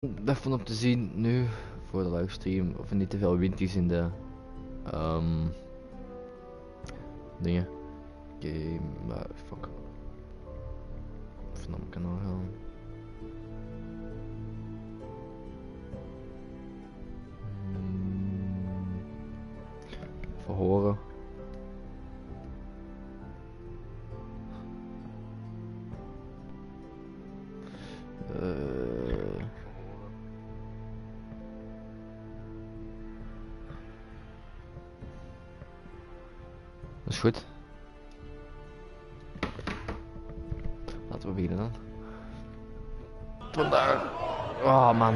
Daarvan op te zien nu voor de livestream of er niet te veel wind is in de dingen. Game, maar fuck. Even naar mijn kanaal gaan. Even horen. Dat is goed. Laten we beginnen dan. Vandaag. Oh man.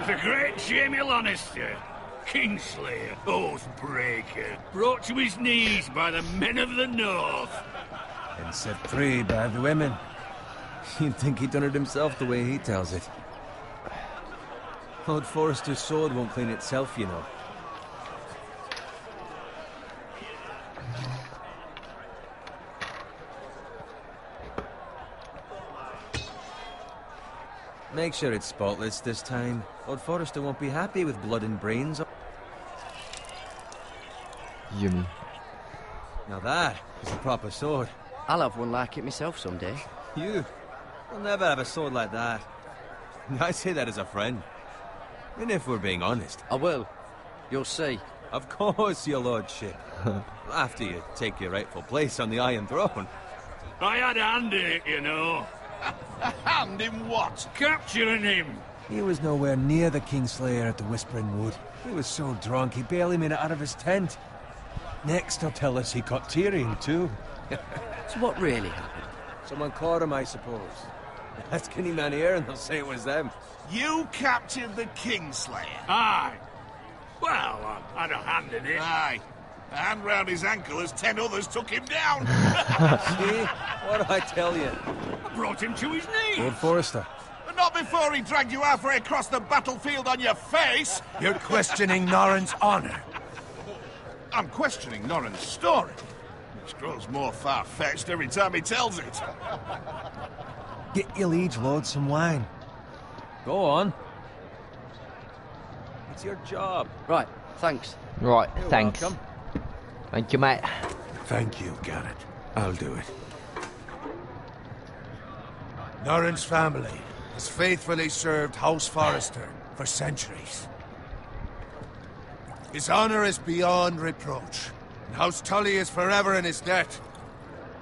The great Jaime Lannister, Kingslayer, Oathbreaker, brought to his knees by the men of the North. And set free by the women. You'd think he'd done it himself the way he tells it. Lord Forrester's sword won't clean itself, you know. Make sure it's spotless this time. Lord Forrester won't be happy with blood and brains. Yummy. Now that is a proper sword. I'll have one like it myself someday. You? You'll never have a sword like that. I say that as a friend. And if we're being honest. I will. You'll see. Of course, your lordship. After you take your rightful place on the Iron Throne. I had a hand in it, you know. A hand in what? Capturing him. He was nowhere near the Kingslayer at the Whispering Wood. He was so drunk he barely made it out of his tent. Next he'll tell us he caught Tyrion too. So what really happened? Someone caught him, I suppose. Ask any man here and they'll say it was them. You captured the Kingslayer? Aye. Well, I had a hand in it. Aye. A hand round his ankle as 10 others took him down. See? What do I tell you? I brought him to his knees. Lord Forrester. But not before he dragged you halfway across the battlefield on your face. You're questioning Norrin's honor. I'm questioning Norrin's story, which grows more far-fetched every time he tells it. Get your liege lord some wine. Go on. It's your job. Right, thanks. Right, You're thanks. welcome. Thank you, mate. Thank you, Garrett. I'll do it. Norrin's family has faithfully served House Forrester for centuries. His honor is beyond reproach, and House Tully is forever in his debt.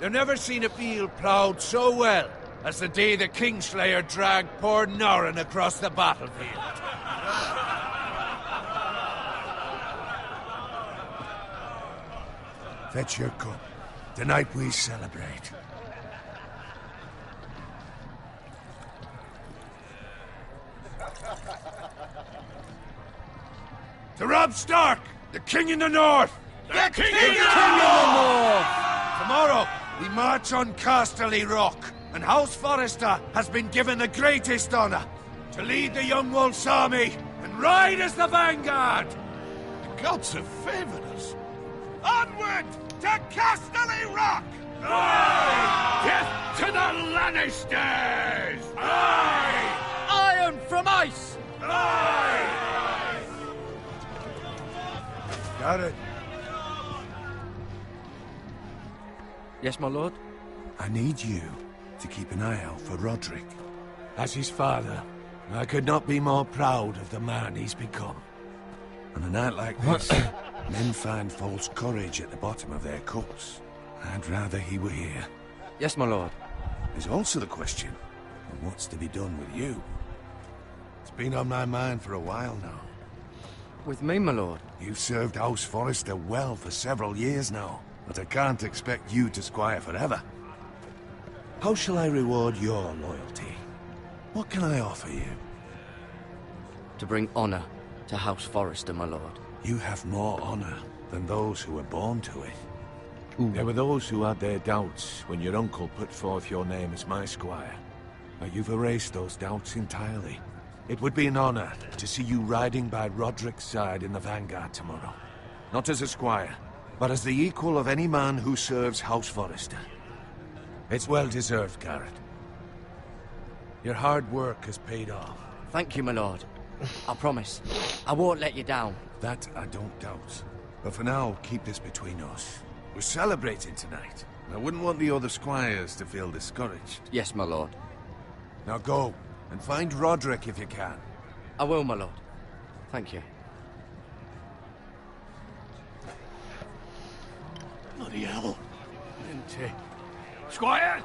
They've never seen a field ploughed so well as the day the Kingslayer dragged poor Norrin across the battlefield. Fetch your cup. Tonight we celebrate. To Robb Stark, the King in the North! The King in the North! Tomorrow, we march on Casterly Rock, and House Forrester has been given the greatest honor to lead the Young Wolf's army and ride as the vanguard! The gods have favored us. Onward to Casterly Rock! Death to the Lannisters! Iron from ice! Got it. Yes, my lord? I need you to keep an eye out for Roderick. As his father, I could not be more proud of the man he's become. On a night like this, men find false courage at the bottom of their cups. I'd rather he were here. Yes, my lord. There's also the question of what's to be done with you. It's been on my mind for a while now. With me, my lord? You've served House Forrester well for several years now, but I can't expect you to squire forever. How shall I reward your loyalty? What can I offer you? To bring honor to House Forrester, my lord. You have more honor than those who were born to it. There were those who had their doubts when your uncle put forth your name as my squire. But you've erased those doubts entirely. It would be an honor to see you riding by Roderick's side in the vanguard tomorrow. Not as a squire, but as the equal of any man who serves House Forrester. It's well deserved, Garrett. Your hard work has paid off. Thank you, my lord. I promise. I won't let you down. That I don't doubt. But for now, keep this between us. We're celebrating tonight. I wouldn't want the other squires to feel discouraged. Yes, my lord. Now go, and find Roderick if you can. I will, my lord. Thank you. Bloody hell. Isn't it? Squire!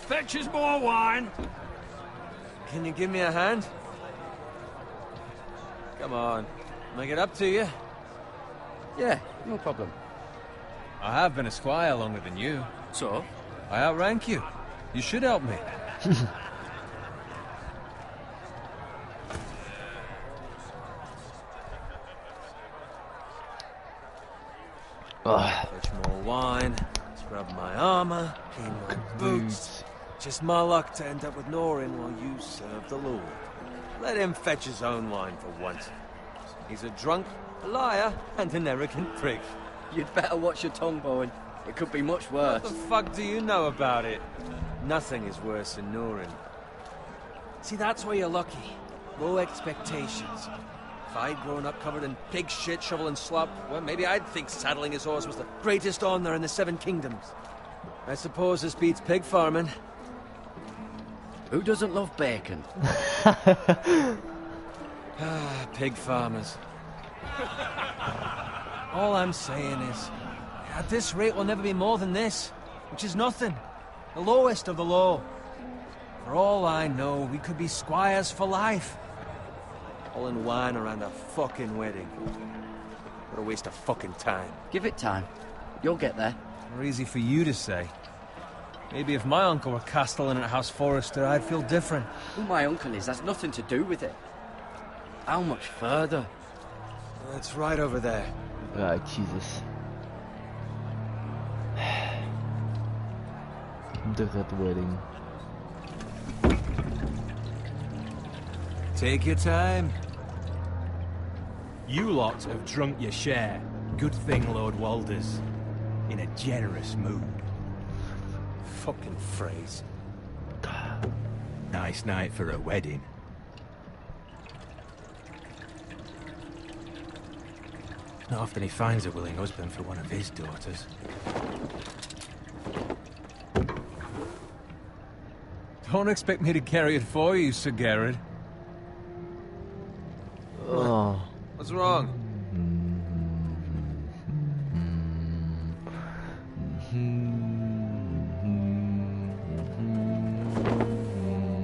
Fetch us more wine. Can you give me a hand? Come on. Make it up to you. Yeah, no problem. I have been a squire longer than you. So? I outrank you. You should help me. Fetch more wine, scrub my armor, clean my boots. Just my luck to end up with Norin while you serve the Lord. Let him fetch his own wine for once. He's a drunk, a liar, and an arrogant prick. You'd better watch your tongue, Bowen. It could be much worse. What the fuck do you know about it? Nothing is worse than Norin. See, that's where you're lucky. Low expectations. If I'd grown up covered in pig shit, shovel and slop, well, maybe I'd think saddling his horse was the greatest honor in the Seven Kingdoms. I suppose this beats pig farming. Who doesn't love bacon? Pig farmers. All I'm saying is, at this rate we'll never be more than this, which is nothing. The lowest of the low. For all I know, we could be squires for life. All in wine around a fucking wedding. What a waste of fucking time. Give it time. You'll get there. More easy for you to say. Maybe if my uncle were castellan at House Forrester, I'd feel different. Who my uncle is has nothing to do with it. How much further? It's right over there. Right, Jesus. The Red Wedding. Take your time. You lot have drunk your share. Good thing Lord Walder's in a generous mood. Fucking phrase. Nice night for a wedding. Not often he finds a willing husband for one of his daughters. Don't expect me to carry it for you, Sir Garrett. Oh. What's wrong?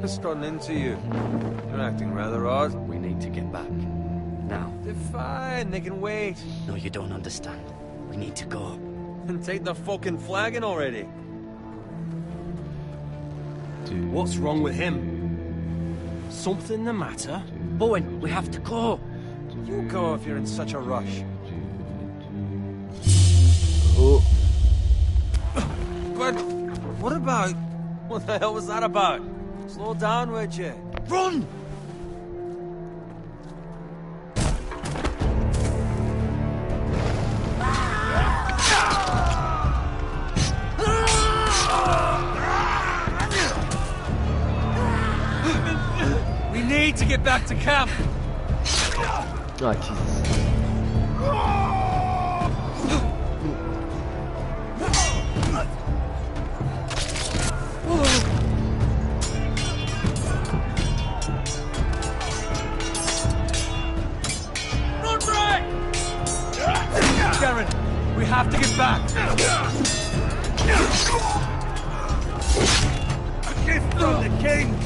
Just starting into you. You're acting rather odd. We need to get back. Now. They're fine, they can wait. No, you don't understand. We need to go. And take the fucking flagon already. What's wrong with him? Something the matter? Bowen, we have to go. You go if you're in such a rush. Oh. But what about... What the hell was that about? Slow down, would you? Run! We need to get back to camp. Oh, Jesus. Garen, we have to get back. A gift from the king.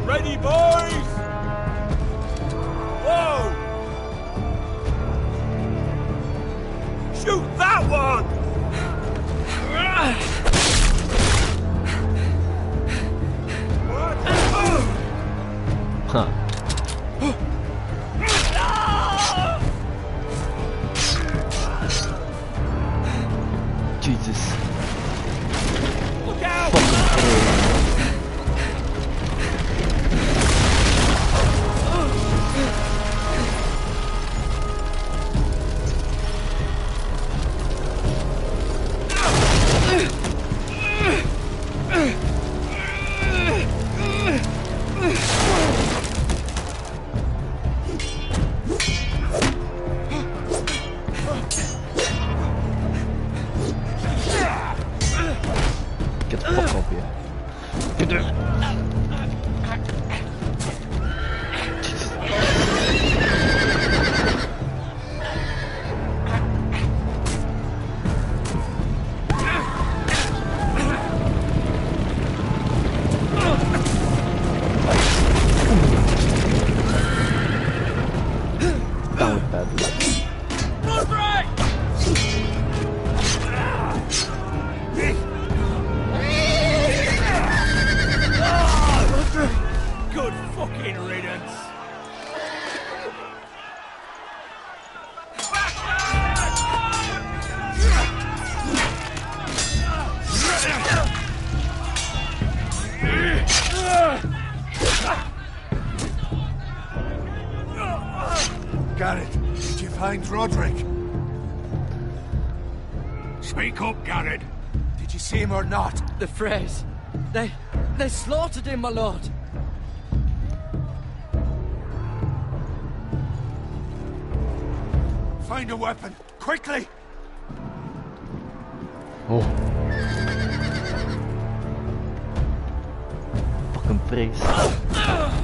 Ready, boys! Whoa! Shoot that one! Ha. Jesus. Look out! Get the fuck up here. Get there. That was bad. Good fucking riddance. Garrett, did you find Roderick? Speak up, Garrett. Did you see him or not? The Freys. They slaughtered him, my lord. Find a weapon, quickly! Oh. Fucking praise.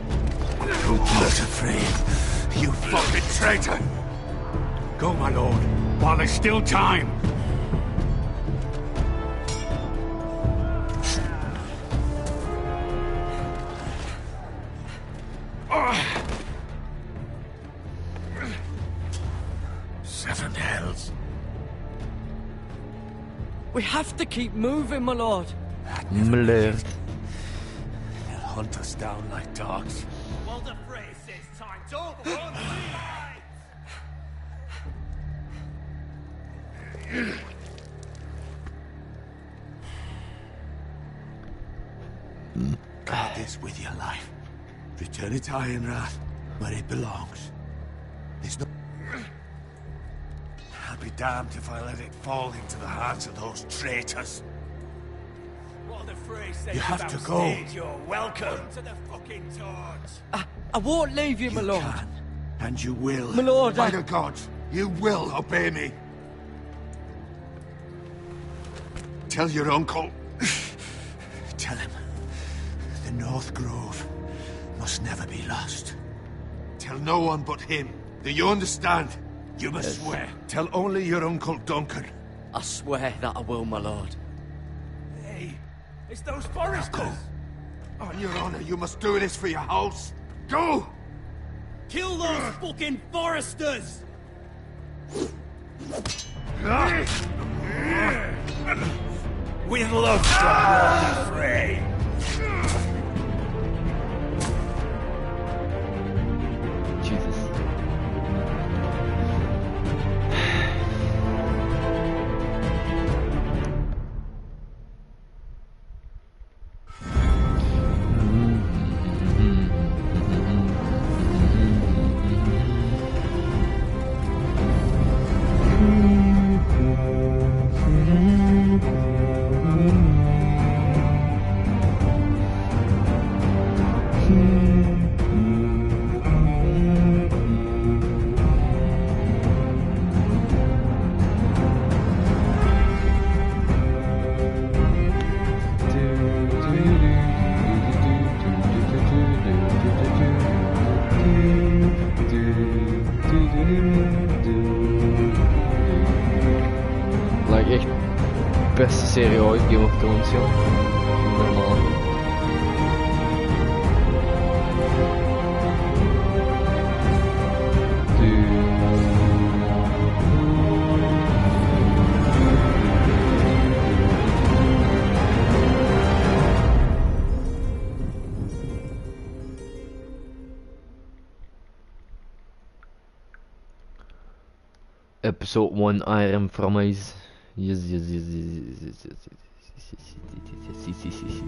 Not afraid, you fucking traitor! Go, my lord, while there's still time. Seven hells. We have to keep moving, my lord. Mlord. They'll hunt us down like dogs. Walder Frey says time's over on Guard this with your life. Return it to Ironrath, where it belongs. There's no... I'll be damned if I let it fall into the hands of those traitors. Walder Frey says You have about to go. stage, you're welcome to the fucking torch. I won't leave you, my lord. Can, and you will. My lord, By I- the gods, you will obey me. Tell your uncle. Tell him. The North Grove must never be lost. Tell no one but him. Do you understand? You must swear. Tell only your Uncle Duncan. I swear that I will, my lord. Hey, it's those foresters. On your honor, you must do this for your house. Go! Kill those fucking foresters! With love from Walder Frey. Jesus. Like echt beste serie ooit, Game of Thrones, joh. Normaal. Dude. Episode 1 Iron Promise. Yes, yes, yes, yes, yes, yes, yes, yes, yes, yes.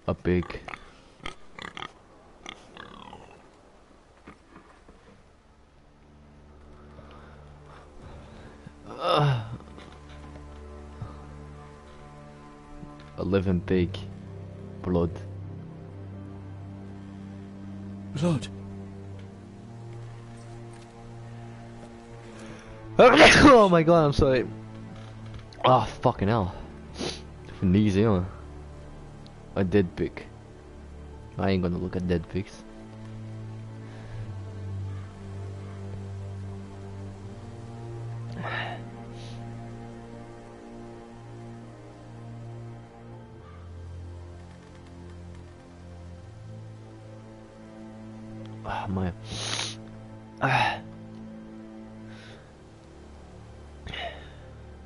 A pig. A living pig. Blood. Blood. Oh my god, I'm sorry. Oh, fucking hell. Even easy, huh? A dead pig. I ain't gonna look at dead pigs. Oh my.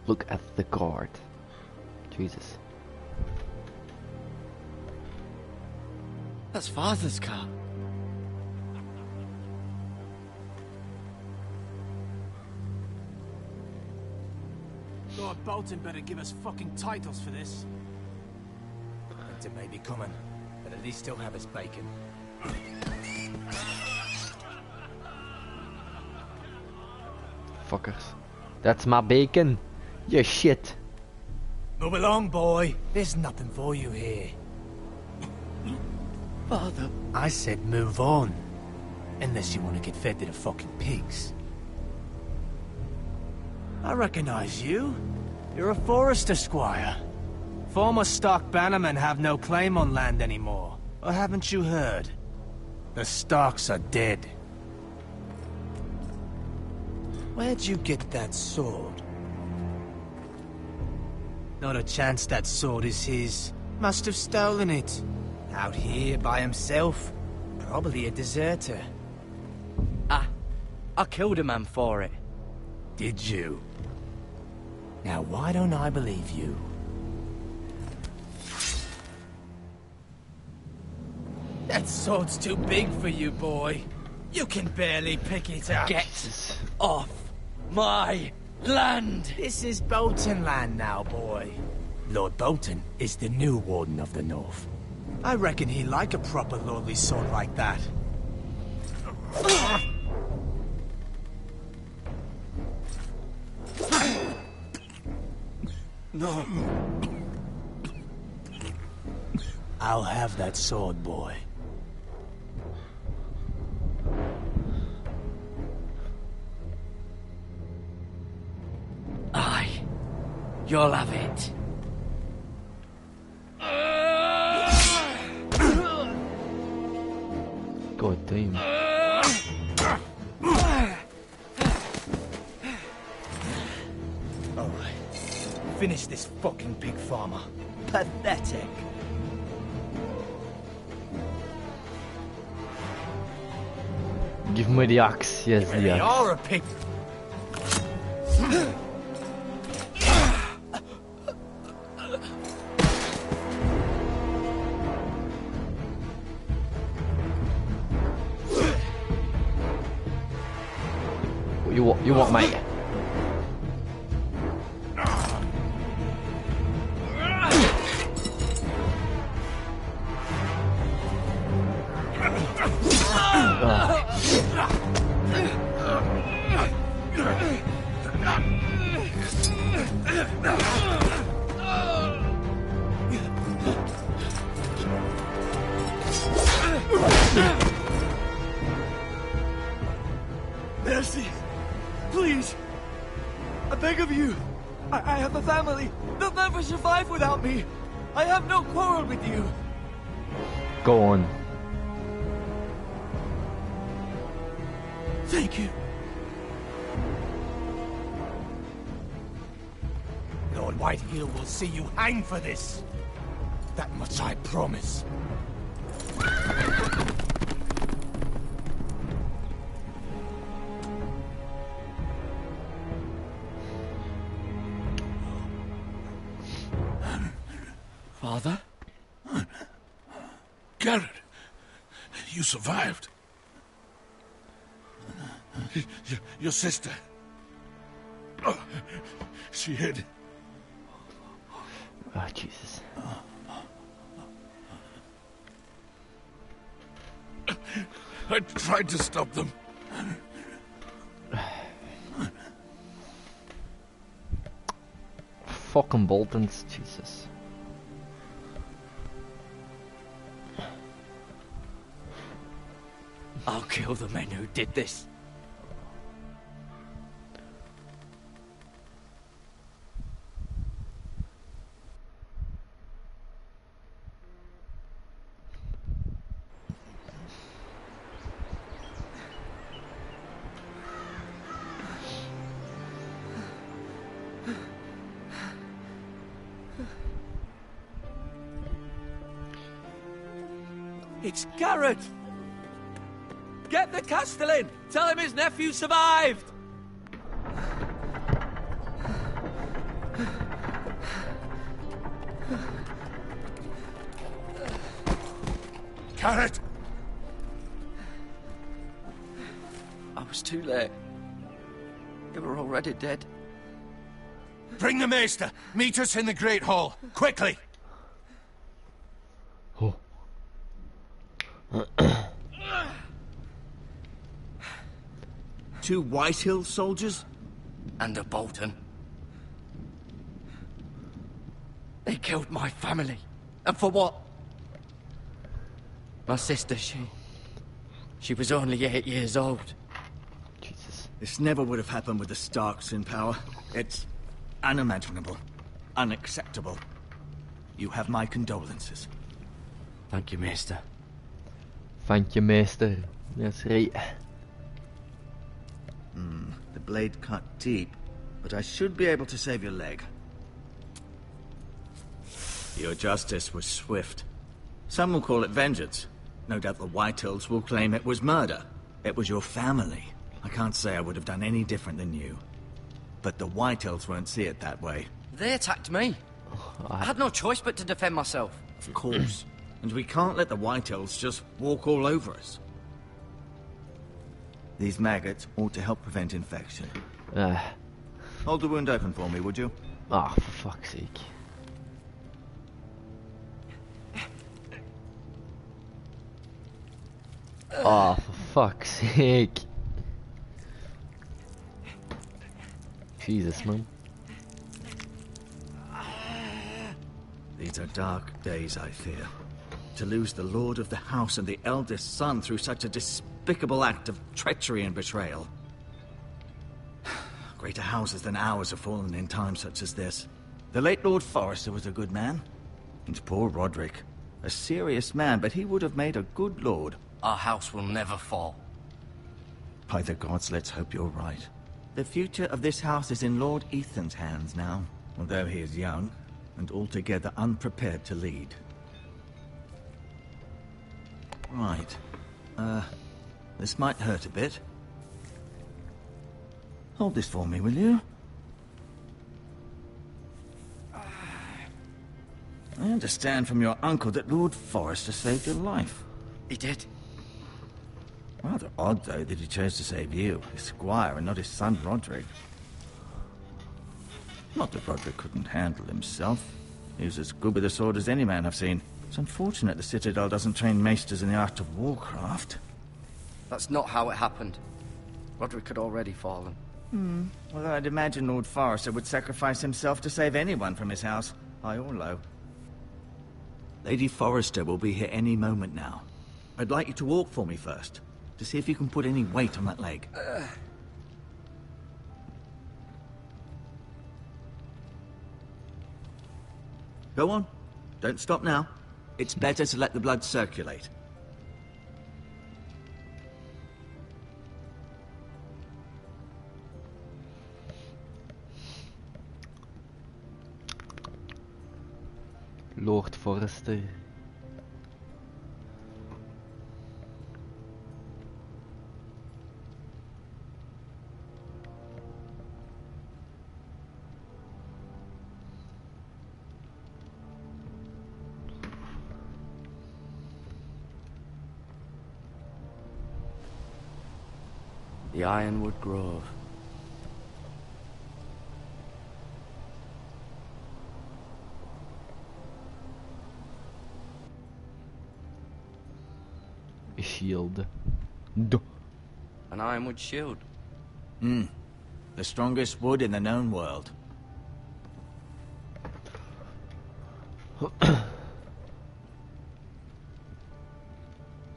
Look at the card. Jesus. That's Father's car. Lord Bolton better give us fucking titles for this. Winter may be coming, but at least he'll have his bacon. Fuckers. That's my bacon. You shit. Move along, boy. There's nothing for you here. Father. I said move on. Unless you want to get fed to the fucking pigs. I recognize you. You're a Forrester squire. Former Stark bannermen have no claim on land anymore. Or haven't you heard? The Starks are dead. Where'd you get that sword? Not a chance that sword is his. Must have stolen it. Out here by himself. Probably a deserter. I killed a man for it. Did you? Now why don't I believe you? That sword's too big for you, boy. You can barely pick it up. Get off my land! This is Bolton land now, boy. Lord Bolton is the new Warden of the North. I reckon he like a proper lordly sword like that. No. I'll have that sword, boy. Aye. You'll have it. God damn. Alright. Finish this fucking pig farmer. Pathetic. Give me the axe, yes, You the axe. are a pig. What you want, mate? Mercy! Please! I beg of you! I have a family! They'll never survive without me! I have no quarrel with you! Go on. Thank you! Lord Whitehill will see you hang for this. That much I promise. Father? Garrett, you survived. Your sister. Oh, she hid. Oh, Jesus. I tried to stop them. Fucking Boltons, Jesus. I'll kill the men who did this. It's Garrett! Get the Castellan! Tell him his nephew survived! Garrett! I was too late. They were already dead. Bring the Maester! Meet us in the Great Hall! Quickly! Oh. 2 Whitehill soldiers? And a Bolton. They killed my family. And for what? My sister, she was only 8 years old. Jesus. This never would have happened with the Starks in power. It's unimaginable. Unacceptable. You have my condolences. Thank you, Maester. Thank you, Maester. That's right. The blade cut deep, but I should be able to save your leg. Your justice was swift. Some will call it vengeance. No doubt the Whitehills will claim it was murder. It was your family. I can't say I would have done any different than you. But the Whitehills won't see it that way. They attacked me. I had no choice but to defend myself. Of course. And we can't let the Whitehills just walk all over us. These maggots ought to help prevent infection. Hold the wound open for me, would you? Ah, for fuck's sake. Oh, for fuck's sake. Jesus, man. These are dark days, I fear. To lose the lord of the house and the eldest son through such a despicable act of treachery and betrayal. Greater houses than ours have fallen in times such as this. The late Lord Forrester was a good man. And poor Roderick. A serious man, but he would have made a good lord. Our house will never fall. By the gods, let's hope you're right. The future of this house is in Lord Ethan's hands now, although he is young and altogether unprepared to lead. Right. This might hurt a bit. Hold this for me, will you? I understand from your uncle that Lord Forrester saved your life. He did. Rather odd, though, that he chose to save you, his squire, and not his son Roderick. Not that Roderick couldn't handle himself. He was as good with a sword as any man I've seen. It's unfortunate the Citadel doesn't train maesters in the art of warcraft. That's not how it happened. Roderick had already fallen. Well, I'd imagine Lord Forrester would sacrifice himself to save anyone from his house, high or low. Lady Forrester will be here any moment now. I'd like you to walk for me first, to see if you can put any weight on that leg. Go on. Don't stop now. It's better to let the blood circulate. Lord Forrester. The Ironwood Grove. A shield. An Ironwood shield. The strongest wood in the known world.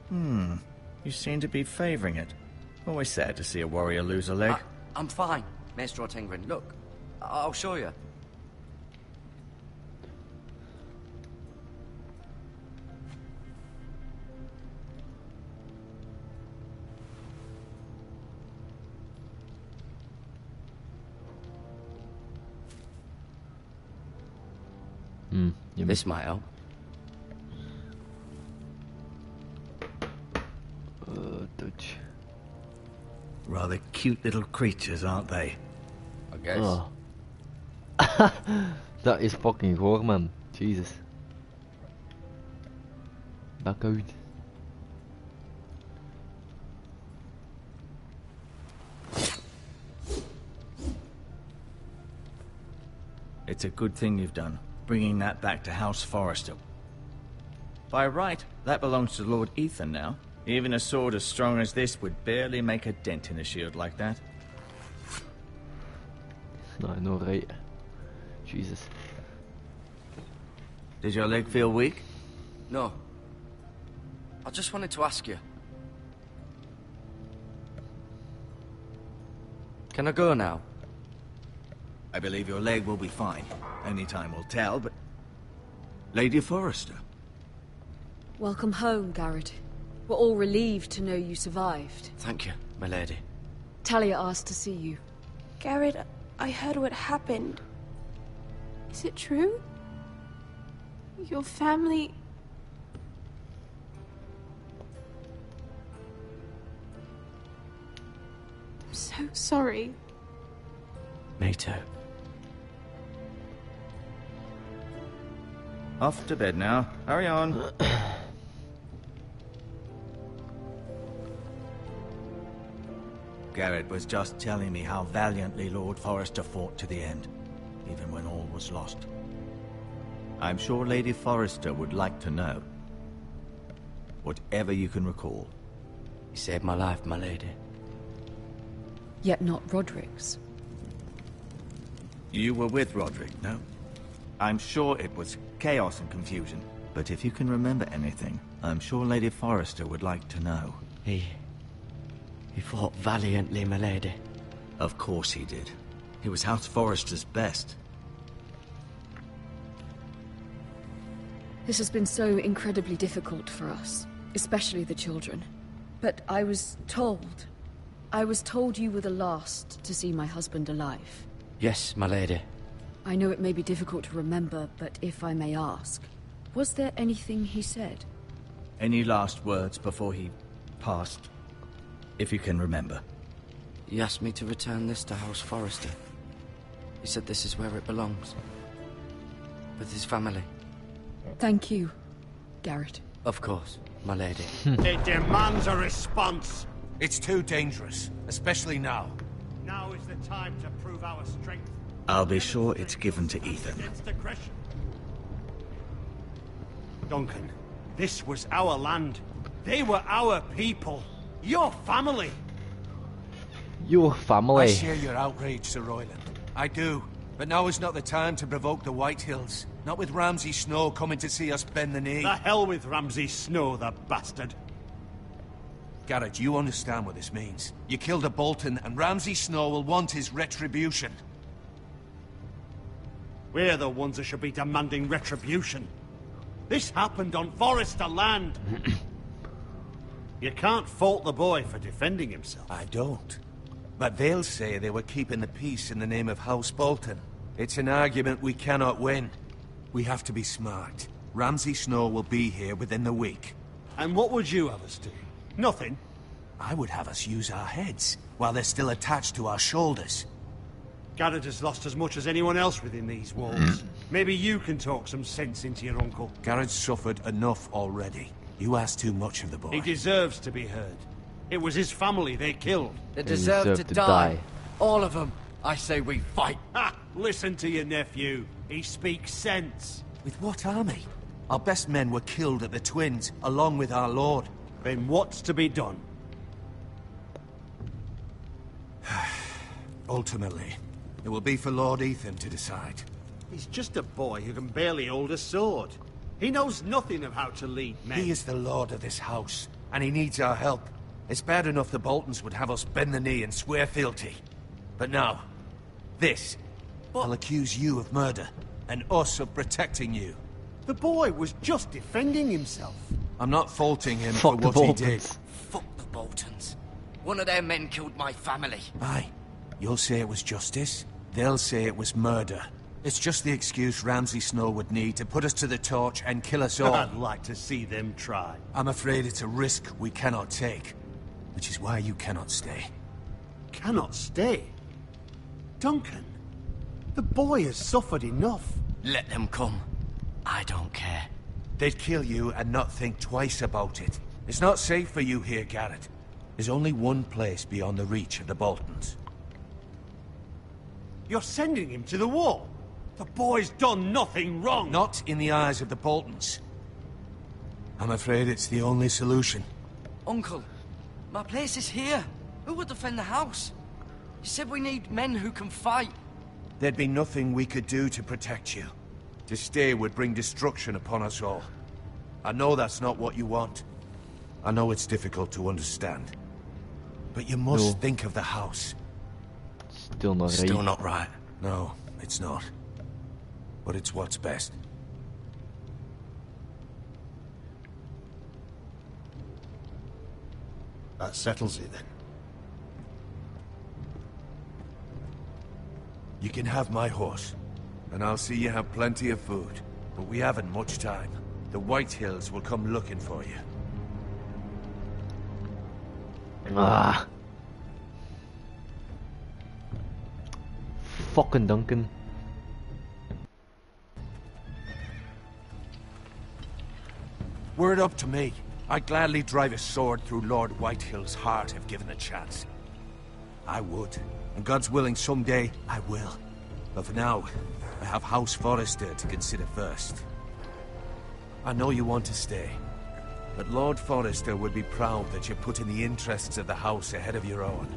You seem to be favoring it. Always sad to see a warrior lose a leg. I'm fine, Maestro Tengrin. Look, I'll show you. This might help. Touch. Rather cute little creatures, aren't they? I guess. Oh. Dat is fucking goor, man. Jesus. Back out. It's a good thing you've done, bringing that back to House Forrester. By right, that belongs to Lord Ethan now. Even a sword as strong as this would barely make a dent in a shield like that. No, no, right. Jesus. Did your leg feel weak? No. I just wanted to ask you. Can I go now? I believe your leg will be fine. Only time will tell, but... Lady Forrester. Welcome home, Garrett. We're all relieved to know you survived. Thank you, my lady. Talia asked to see you. Garrett, I heard what happened. Is it true? Your family... I'm so sorry. Me too. Off to bed now. Hurry on. Garrett was just telling me how valiantly Lord Forrester fought to the end, even when all was lost. I'm sure Lady Forrester would like to know. Whatever you can recall. You saved my life, my lady. Yet not Roderick's. You were with Roderick, no? I'm sure it was chaos and confusion, but if you can remember anything, I'm sure Lady Forrester would like to know. He fought valiantly, my lady. Of course he did. He was House Forrester's best. This has been so incredibly difficult for us, especially the children. But I was told you were the last to see my husband alive. Yes, my lady. I know it may be difficult to remember, but if I may ask, was there anything he said? Any last words before he passed? If you can remember. He asked me to return this to House Forrester. He said this is where it belongs. With his family. Thank you, Garrett. Of course, my lady. It demands a response. It's too dangerous, especially now. Now is the time to prove our strength. I'll be sure it's given to Ethan. Against aggression. Duncan, this was our land. They were our people. Your family. Your family. I share your outrage, Sir Royland. I do. But now is not the time to provoke the Whitehills. Not with Ramsay Snow coming to see us bend the knee. The hell with Ramsay Snow, the bastard. Garrett, you understand what this means. You killed a Bolton, and Ramsay Snow will want his retribution. We're the ones that should be demanding retribution. This happened on Forrester land. You can't fault the boy for defending himself. I don't. But they'll say they were keeping the peace in the name of House Bolton. It's an argument we cannot win. We have to be smart. Ramsay Snow will be here within the week. And what would you have us do? Nothing. I would have us use our heads, while they're still attached to our shoulders. Garrett has lost as much as anyone else within these walls. Maybe you can talk some sense into your uncle. Garrett's suffered enough already. You ask too much of the boy. He deserves to be heard. It was his family they killed. They deserve to die. All of them. I say we fight. Ha! Listen to your nephew. He speaks sense. With what army? Our best men were killed at the Twins, along with our lord. Then what's to be done? Ultimately, it will be for Lord Ethan to decide. He's just a boy who can barely hold a sword. He knows nothing of how to lead men. He is the lord of this house, and he needs our help. It's bad enough the Boltons would have us bend the knee and swear fealty. But now, this. I'll accuse you of murder, and us of protecting you. The boy was just defending himself. I'm not faulting him for what he did. Fuck the Boltons. One of their men killed my family. Aye. You'll say it was justice. They'll say it was murder. It's just the excuse Ramsay Snow would need to put us to the torch and kill us all. I'd like to see them try. I'm afraid it's a risk we cannot take. Which is why you cannot stay. Cannot stay? Duncan, the boy has suffered enough. Let them come. I don't care. They'd kill you and not think twice about it. It's not safe for you here, Garrett. There's only one place beyond the reach of the Boltons. You're sending him to the wall? The boy's done nothing wrong! Not in the eyes of the Boltons. I'm afraid it's the only solution. Uncle, my place is here. Who would defend the house? You said we need men who can fight. There'd be nothing we could do to protect you. To stay would bring destruction upon us all. I know that's not what you want. I know it's difficult to understand. But you must think of the house. Still not right. Still not right. No, it's not. But it's what's best. That settles it then. You can have my horse, and I'll see you have plenty of food. But we haven't much time. The White Hills will come looking for you. Ah. Fucking Duncan. Were it up to me, I'd gladly drive a sword through Lord Whitehill's heart if given a chance. I would. And God's willing, someday I will. But for now, I have House Forrester to consider first. I know you want to stay, but Lord Forrester would be proud that you're putting the interests of the house ahead of your own.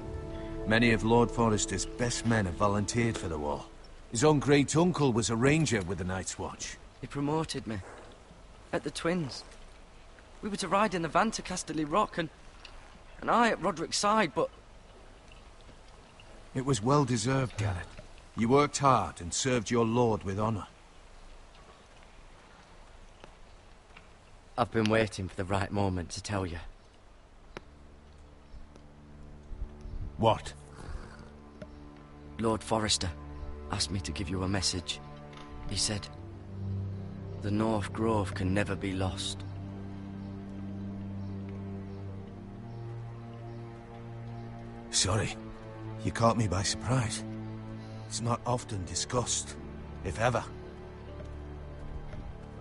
Many of Lord Forrester's best men have volunteered for the wall. His own great-uncle was a ranger with the Night's Watch. He promoted me. At the Twins. We were to ride in the van to Casterly Rock, and I at Roderick's side, but... It was well-deserved, Garrett. You worked hard and served your lord with honor. I've been waiting for the right moment to tell you. What? Lord Forrester asked me to give you a message. He said, the North Grove can never be lost. Sorry. You caught me by surprise. It's not often discussed, if ever.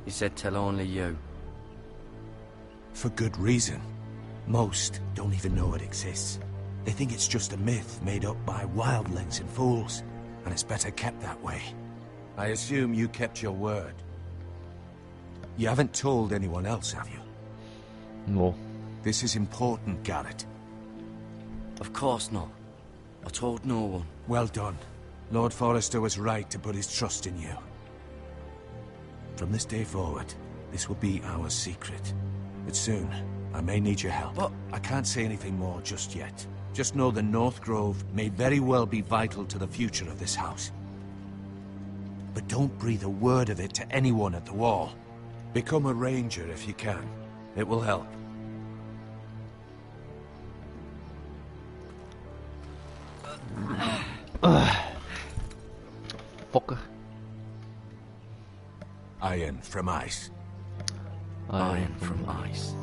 He said tell only you. For good reason. Most don't even know it exists. They think it's just a myth made up by wildlings and fools, and it's better kept that way. I assume you kept your word. You haven't told anyone else, have you? No. This is important, Garrett. Of course not. I told no one. Well done. Lord Forrester was right to put his trust in you. From this day forward, this will be our secret. But soon, I may need your help. But I can't say anything more just yet. Just know the North Grove may very well be vital to the future of this house. But don't breathe a word of it to anyone at the wall. Become a ranger if you can. It will help. Fucker. Iron from ice. Iron from ice.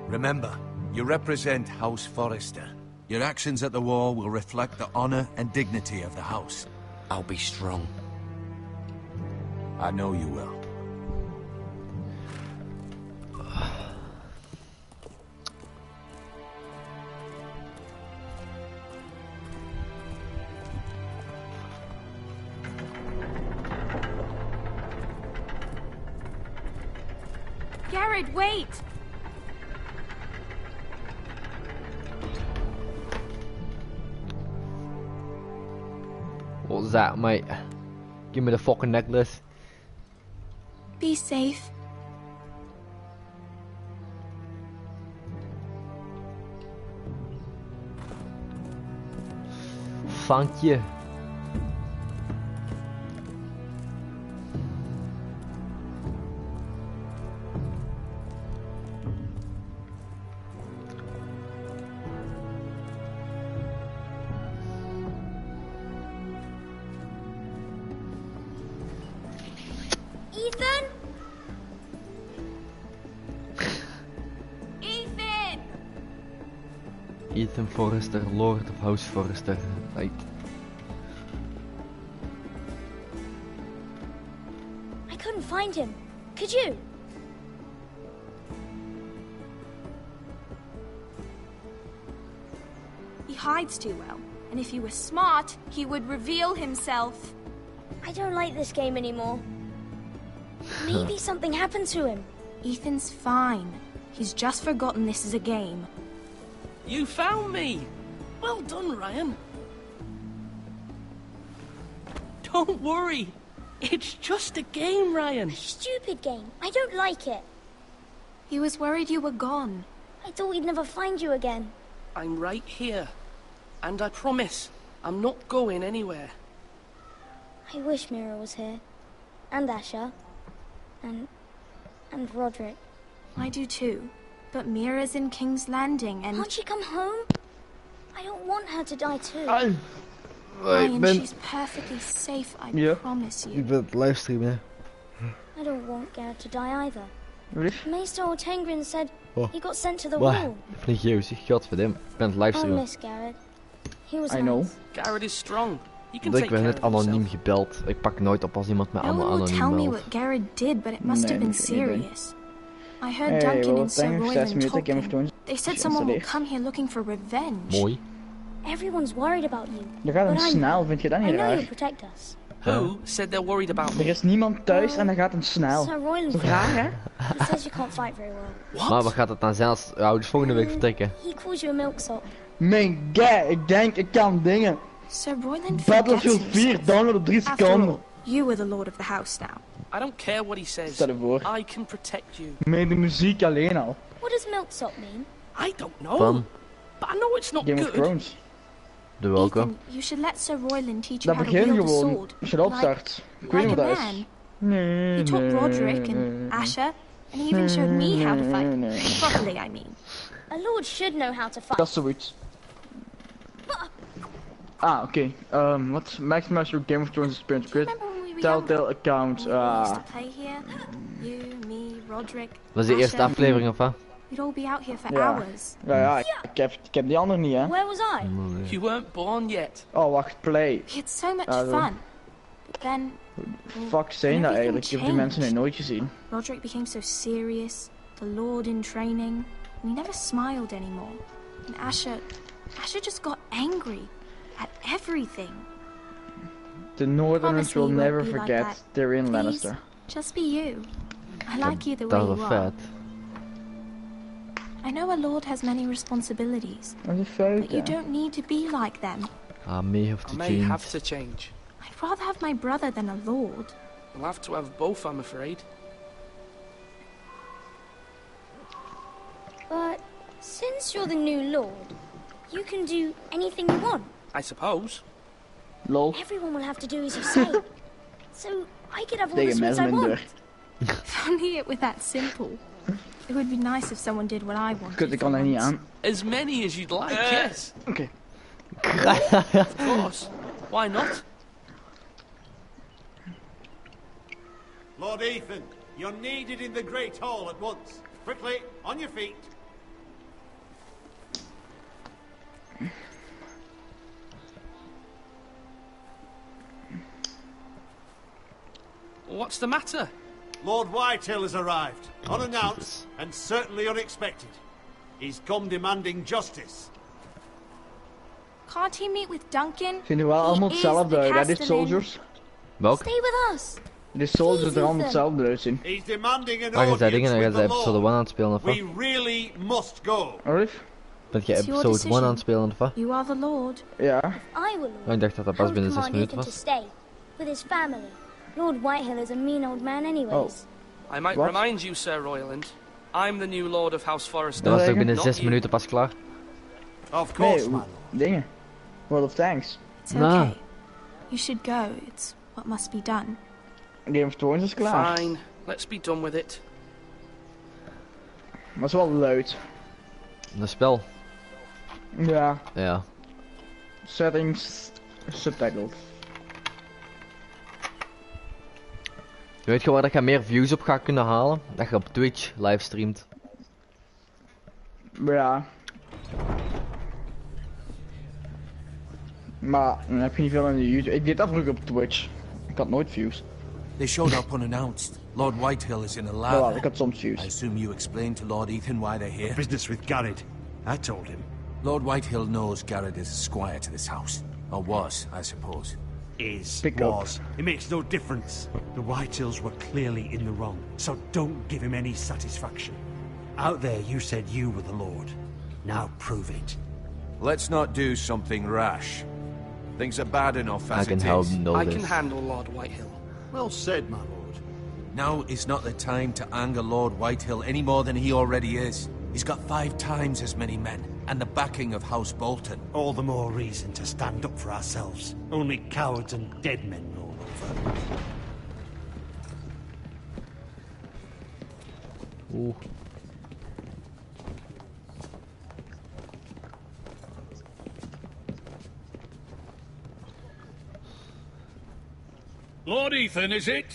Remember, you represent House Forrester. Your actions at the wall will reflect the honor and dignity of the house. I'll be strong. I know you will. Garrett, wait! What was that, mate? Give me the fucking necklace. Be safe. Thank you. Ethan? Ethan! Ethan Forrester, Lord of House Forrester. Right. I couldn't find him. Could you? He hides too well, and if he were smart, he would reveal himself. I don't like this game anymore. Maybe something happened to him. Ethan's fine. He's just forgotten this is a game. You found me! Well done, Ryan. Don't worry. It's just a game, Ryan. A stupid game. I don't like it. He was worried you were gone. I thought we'd never find you again. I'm right here. And I promise, I'm not going anywhere. I wish Mira was here. And Asher. And Roderick. I do too. But Mira's in King's Landing and... Can't she come home? I don't want her to die too. Ryan, she's perfectly safe, I promise you. Ik ben het livestreamen. I don't want Garrett to die either. Really? Maester Ortengrin said he got sent to the Waar? wall. Vlieg je godverdim. Ik ben het I livestreamen. miss Garrett. He was I know. nice. Garrett is strong. He can Ik take ben care net of himself. anoniem gebeld. Ik pak nooit op als iemand me No one will anoniem tell me belt. what Garrett did, but it must have been serious. I heard Hey, Duncan wat and Sir denk je, 6 Royland minuten Game of talking. Thrones They said someone will geïnstalleerd. come here looking for revenge. Mooi. Everyone's worried about you. Je gaat But hem I snel, vind je dat I niet know raar? you'll protect us. Who said they're worried about me? Er is niemand thuis en dan gaat hem snel. Sir Royland. Toch raar, hè? He says you can't fight very well. Maar wat gaat het dan zijn als ouders volgende week vertrekken? He calls you a milksop. Mijn guy, ik denk ik kan dingen. Sir Royland Battlefield 4, download op 3 After seconden. all, you were the lord of the house now. I don't care what he says. Stel je voor. I can protect you. Met de muziek alleen al. What does milksop mean? I don't know. Van But I know it's not Game of good. Thrones. de welke? Ethan, you should let Sir Royland teach you Dat how to begin wield a gewoon. sword. Als je dat opstart. Ik weet Like niet a wat dat is. man. Nee, He taught nee, Roderick and Asher, and he even showed me how to fight. nee. Properly, I mean. A lord should know how to fight. Dat is zoiets. Oké. Wat? Maximize your Game of Thrones experience. Great. Telltale account. We used to play here. You, me, Roderick. Dat is de eerste Asher. aflevering of wat? We'd all be out here for Ja. hours. Ja, ik heb die andere niet, hè. Where was I? You weren't born yet. Oh, wacht, play. We had so much zo. fun. But then Fuck zijn dat eigenlijk? Ik heb die mensen nog nooit gezien. Roderick became so serious, the Lord in training, and he never smiled anymore. And Asher just got angry at everything. The Northerners Promise me will you never won't be like forget that. Tyrion Please, Lannister. just be you. I like you the way Dat you is are. vet. I know a lord has many responsibilities, Dat is fout, but you don't need to be like them. I may have I to may change. have to change. I'd rather have my brother than a lord. I'll have to have both, I'm afraid. But since you're the new lord, you can do anything you want. I suppose. Lol. Everyone will have to do as you say. So I could have all the Tegen sweets I mensen in want. deur. If only it were that simple. It would be nice if someone did what I wanted. Kut, ik kan er niet aan. As many as you'd like, yes. Oké. Of course. Why not? Lord Ethan, you're needed in the Great Hall at once. Quickly, on your feet. What's the matter? Lord Whitehill has arrived, unannounced and certainly unexpected. He's come demanding justice. Can't he meet with Duncan? Vinden we wel allemaal hetzelfde uit, hè, dit soldiers? Welk? Stay with us. De soldiers er allemaal hetzelfde uitzien. He's demanding an Waar is dat ding audience en dan with gaat the hij episode 1 Lord. aan het spelen of wat? We really must go. Alright. Bent jij It's your episode 1 aan het decision. spelen of wat? You are the Lord. Ja. I will. Oh, ik dacht dat dat I pas would binnen 6 command minuten Ethan to was. stay with his family. Lord Whitehill is a mean old man anyways. I might What? remind you, Sir Royland, I'm the new Lord of House Forrester. Dat was toch binnen not 6 you. minuten pas klaar? Of course, man. Dingen. World of Tanks. It's okay. You should go. It's what must be done. Game of Thrones is klaar. Fine, let's be done with it. Maar het is wel luid. Een spel. Ja. Ja. Settings. Subtitled. Weet je waar dat je meer views op gaat kunnen halen? Dat je op Twitch livestreamt. Ja. Maar dan heb je niet veel aan de YouTube. Ik deed dat vroeger op Twitch. Ik had nooit views. They showed up unannounced. Lord Whitehill is in a lab. Jawel, ik had soms views. I assume you explained to Lord Ethan why they're here. Business with Garrett. I told him. Lord Whitehill knows Garrett is a squire to this house. Or was, I suppose. Was. It makes no difference. The Whitehills were clearly in the wrong, so don't give him any satisfaction. Out there you said you were the Lord. Now prove it. Let's not do something rash. Things are bad enough as I can it help is. know I this. can handle Lord Whitehill. Well said, my lord. Now is not the time to anger Lord Whitehill any more than he already is. He's got 5 times as many men, and the backing of House Bolton. All the more reason to stand up for ourselves. Only cowards and dead men roll over. Oeh. Lord Ethan, is it?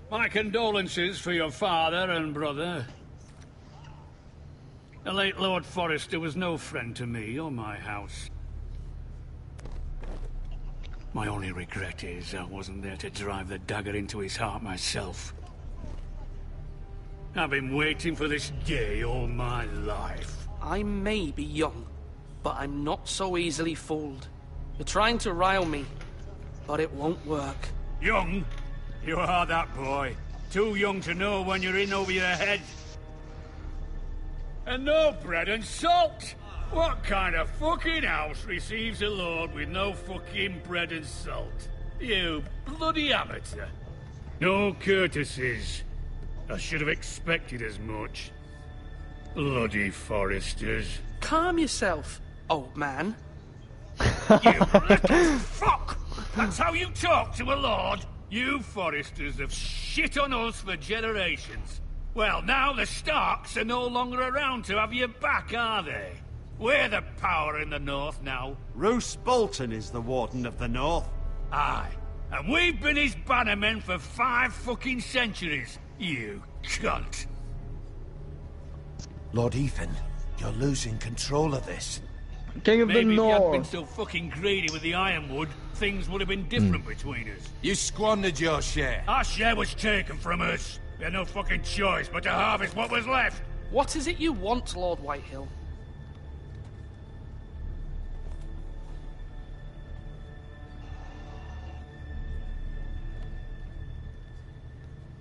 My condolences for your father and brother. The late Lord Forrester was no friend to me or my house. My only regret is I wasn't there to drive the dagger into his heart myself. I've been waiting for this day all my life. I may be young, but I'm not so easily fooled. You're trying to rile me, but it won't work. Young? You are that boy. Too young to know when you're in over your head. And no bread and salt! What kind of fucking house receives a lord with no fucking bread and salt? You bloody amateur. No courtesies. I should have expected as much. Bloody Forresters. Calm yourself, old man. You little fuck! That's how you talk to a lord? You Forresters have shit on us for generations. Well, now the Starks are no longer around to have your back, are they? We're the power in the north now. Roose Bolton is the Warden of the North. Aye. And we've been his bannermen for 5 fucking centuries. You cunt. Lord Ethan, you're losing control of this. King of the Maybe if you hadn't North. been so fucking greedy with the ironwood, things would have been different between us. You squandered your share. Our share was taken from us. We had no fucking choice but to harvest what was left. What is it you want, Lord Whitehill?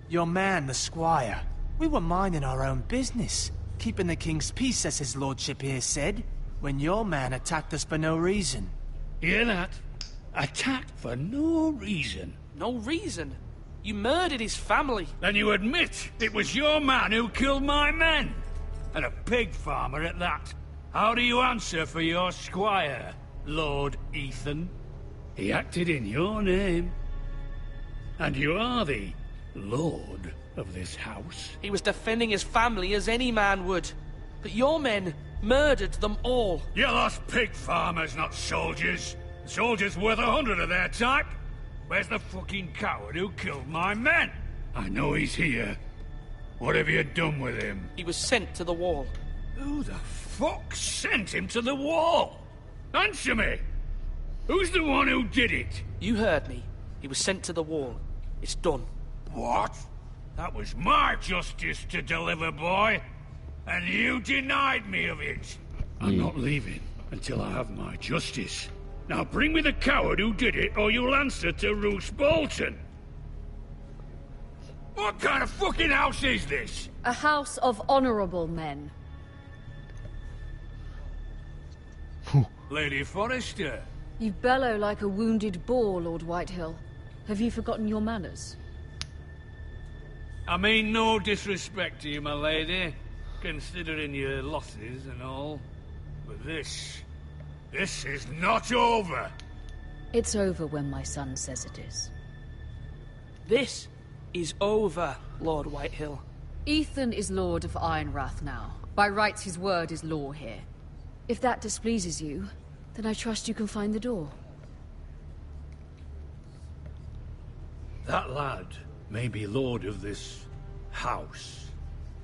Your man, the squire. We were minding our own business, keeping the king's peace, as his lordship here said, when your man attacked us for no reason. Hear that? Attacked for no reason. No reason? You murdered his family. Then you admit it was your man who killed my men. And a pig farmer at that. How do you answer for your squire, Lord Ethan? He acted in your name. And you are the lord of this house. He was defending his family as any man would. But your men murdered them all. You lost pig farmers, not soldiers. Soldiers worth 100 of their type. Where's the fucking coward who killed my men? I know he's here. What have you done with him? He was sent to the wall. Who the fuck sent him to the wall? Answer me! Who's the one who did it? You heard me. He was sent to the wall. It's done. What? That was my justice to deliver, boy. And you denied me of it. I'm not leaving until I have my justice. Now bring me the coward who did it, or you'll answer to Roose Bolton. What kind of fucking house is this? A house of honorable men. Lady Forrester. You bellow like a wounded boar, Lord Whitehill. Have you forgotten your manners? I mean no disrespect to you, my lady, considering your losses and all. But this is not over. It's over when my son says it is. This is over, Lord Whitehill. Ethan is Lord of Ironrath now. By rights, his word is law here. If that displeases you, then I trust you can find the door. That lad may be lord of this house,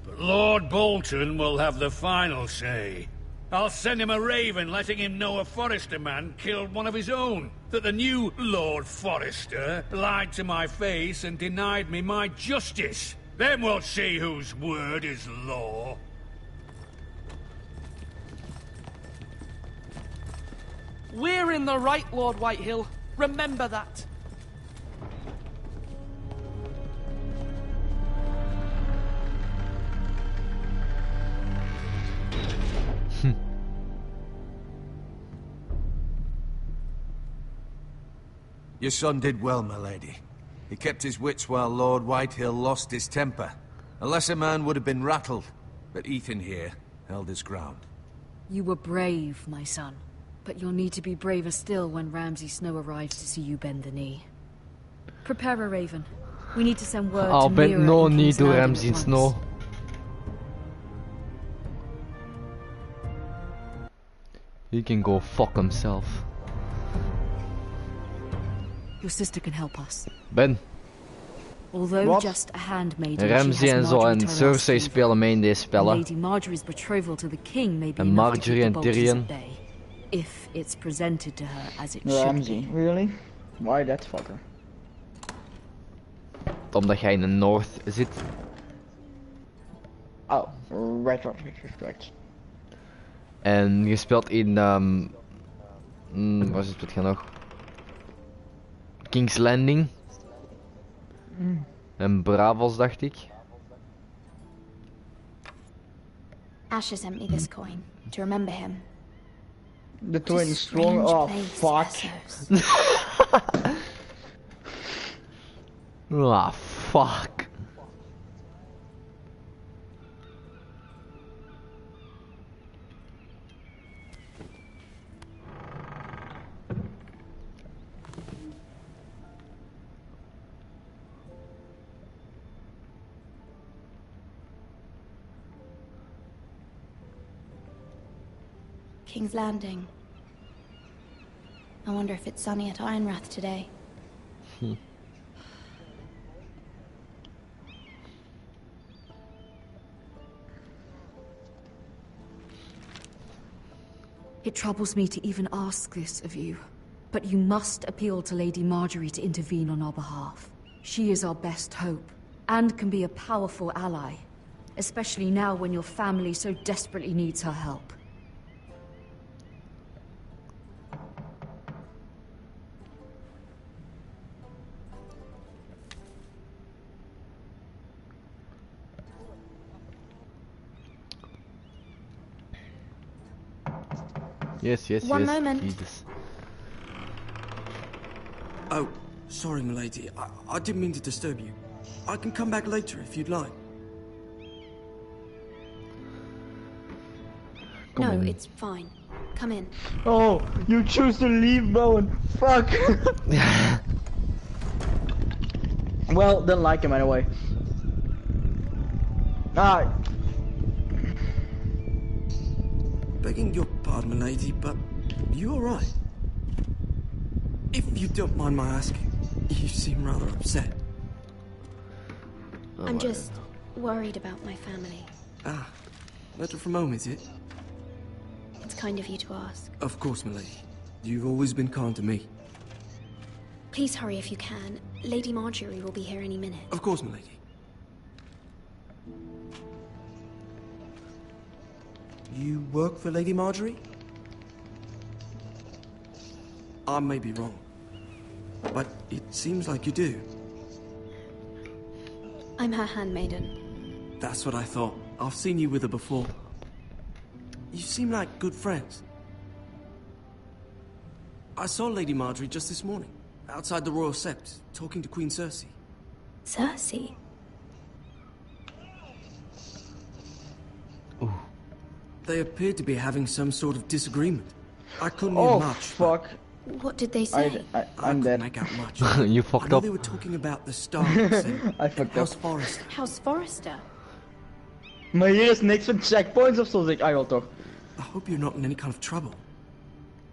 but Lord Bolton will have the final say. I'll send him a raven letting him know a Forrester man killed one of his own. That the new Lord Forrester lied to my face and denied me my justice. Then we'll see whose word is law. We're in the right, Lord Whitehill. Remember that. Your son did well, my lady. He kept his wits while Lord Whitehill lost his temper. A lesser man would have been rattled, but Ethan here held his ground. You were brave, my son. But you'll need to be braver still when Ramsay Snow arrives to see you bend the knee. Prepare a raven. We need to send word to Mira no and need King's to Landing Ramsay at once. Snow. He can go fuck himself. Your sister can help us. Ben. Although Wat? just a handmaiden, Ramsay she en has zo Marjorie en Tyrell's Cersei favor. spelen mee in deze spellen. Lady Marjorie's betrothal to the king may be En enough to keep Marjorie the en Boltons Tyrion. at bay, if it's presented to her as it should Ramsay, be. really? Why that fucker? Omdat jij in de North zit. Oh, right. En je speelt in waar zit je nog? King's Landing. En Bravos, dacht ik. Asher sent me this coin to remember him. The twin strong. Oh fuck. Ah, fuck. King's Landing. I wonder if it's sunny at Ironrath today. It troubles me to even ask this of you, but you must appeal to Lady Marjorie to intervene on our behalf. She is our best hope, and can be a powerful ally, especially now when your family so desperately needs her help. Yes, One moment. Jesus. Oh, sorry, milady. I didn't mean to disturb you. I can come back later if you'd like. No, it's fine. Come in. Oh, you choose to leave, Bowen. Fuck. Well, didn't like him anyway. Alright. Begging your pardon, milady, but you alright? If you don't mind my asking, you seem rather upset. I'm just worried about my family. Ah, matter from home, is it? It's kind of you to ask. Of course, milady. You've always been kind to me. Please hurry if you can. Lady Marjorie will be here any minute. Of course, milady. You work for Lady Marjorie? I may be wrong, but it seems like you do. I'm her handmaiden. That's what I thought. I've seen you with her before. You seem like good friends. I saw Lady Marjorie just this morning, outside the Royal Sept, talking to Queen Cersei. Cersei? Ooh. They appeared to be having some sort of disagreement. I couldn't hear much. Fuck. What did they say? I'm dead. Make out much. You fucked up. They were talking about the Starks and I fucked House up. Forrester. House Forrester? Maar hier is niks van checkpoints of zo, zeg ik. Ah, wel toch. I hope you're not in any kind of trouble.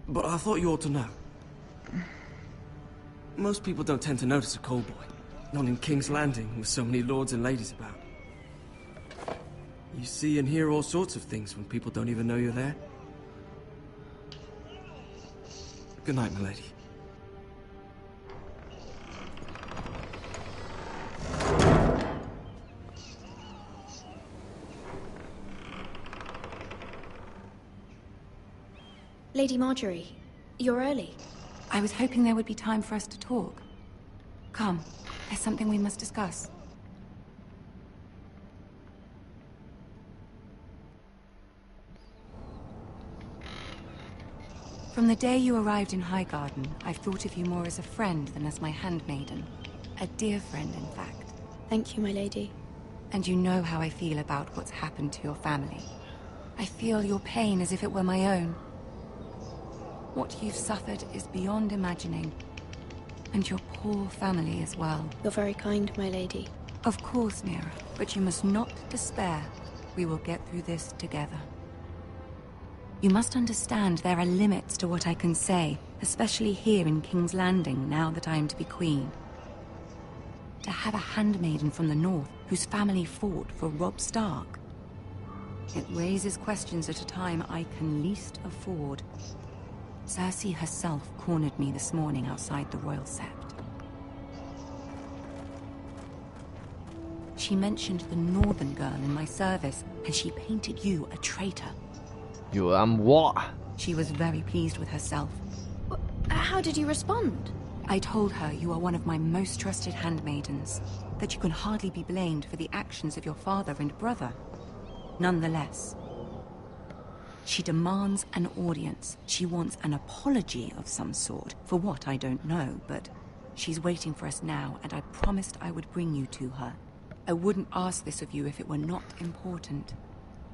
But I thought you ought to know. Most people don't tend to notice a call boy. Not in King's Landing, with so many lords and ladies about. You see and hear all sorts of things when people don't even know you're there. Good night, my lady. Lady Marjorie, you're early. I was hoping there would be time for us to talk. Come, there's something we must discuss. From the day you arrived in Highgarden, I've thought of you more as a friend than as my handmaiden. A dear friend, in fact. Thank you, my lady. And you know how I feel about what's happened to your family. I feel your pain as if it were my own. What you've suffered is beyond imagining. And your poor family as well. You're very kind, my lady. Of course, Mira, but you must not despair. We will get through this together. You must understand there are limits to what I can say, especially here in King's Landing, now that I am to be queen. To have a handmaiden from the north, whose family fought for Robb Stark. It raises questions at a time I can least afford. Cersei herself cornered me this morning outside the Royal Sept. She mentioned the Northern girl in my service, and she painted you a traitor. You what? She was very pleased with herself. How did you respond? I told her you are one of my most trusted handmaidens, that you can hardly be blamed for the actions of your father and brother. Nonetheless, she demands an audience. She wants an apology of some sort, for what I don't know, but she's waiting for us now, and I promised I would bring you to her. I wouldn't ask this of you if it were not important.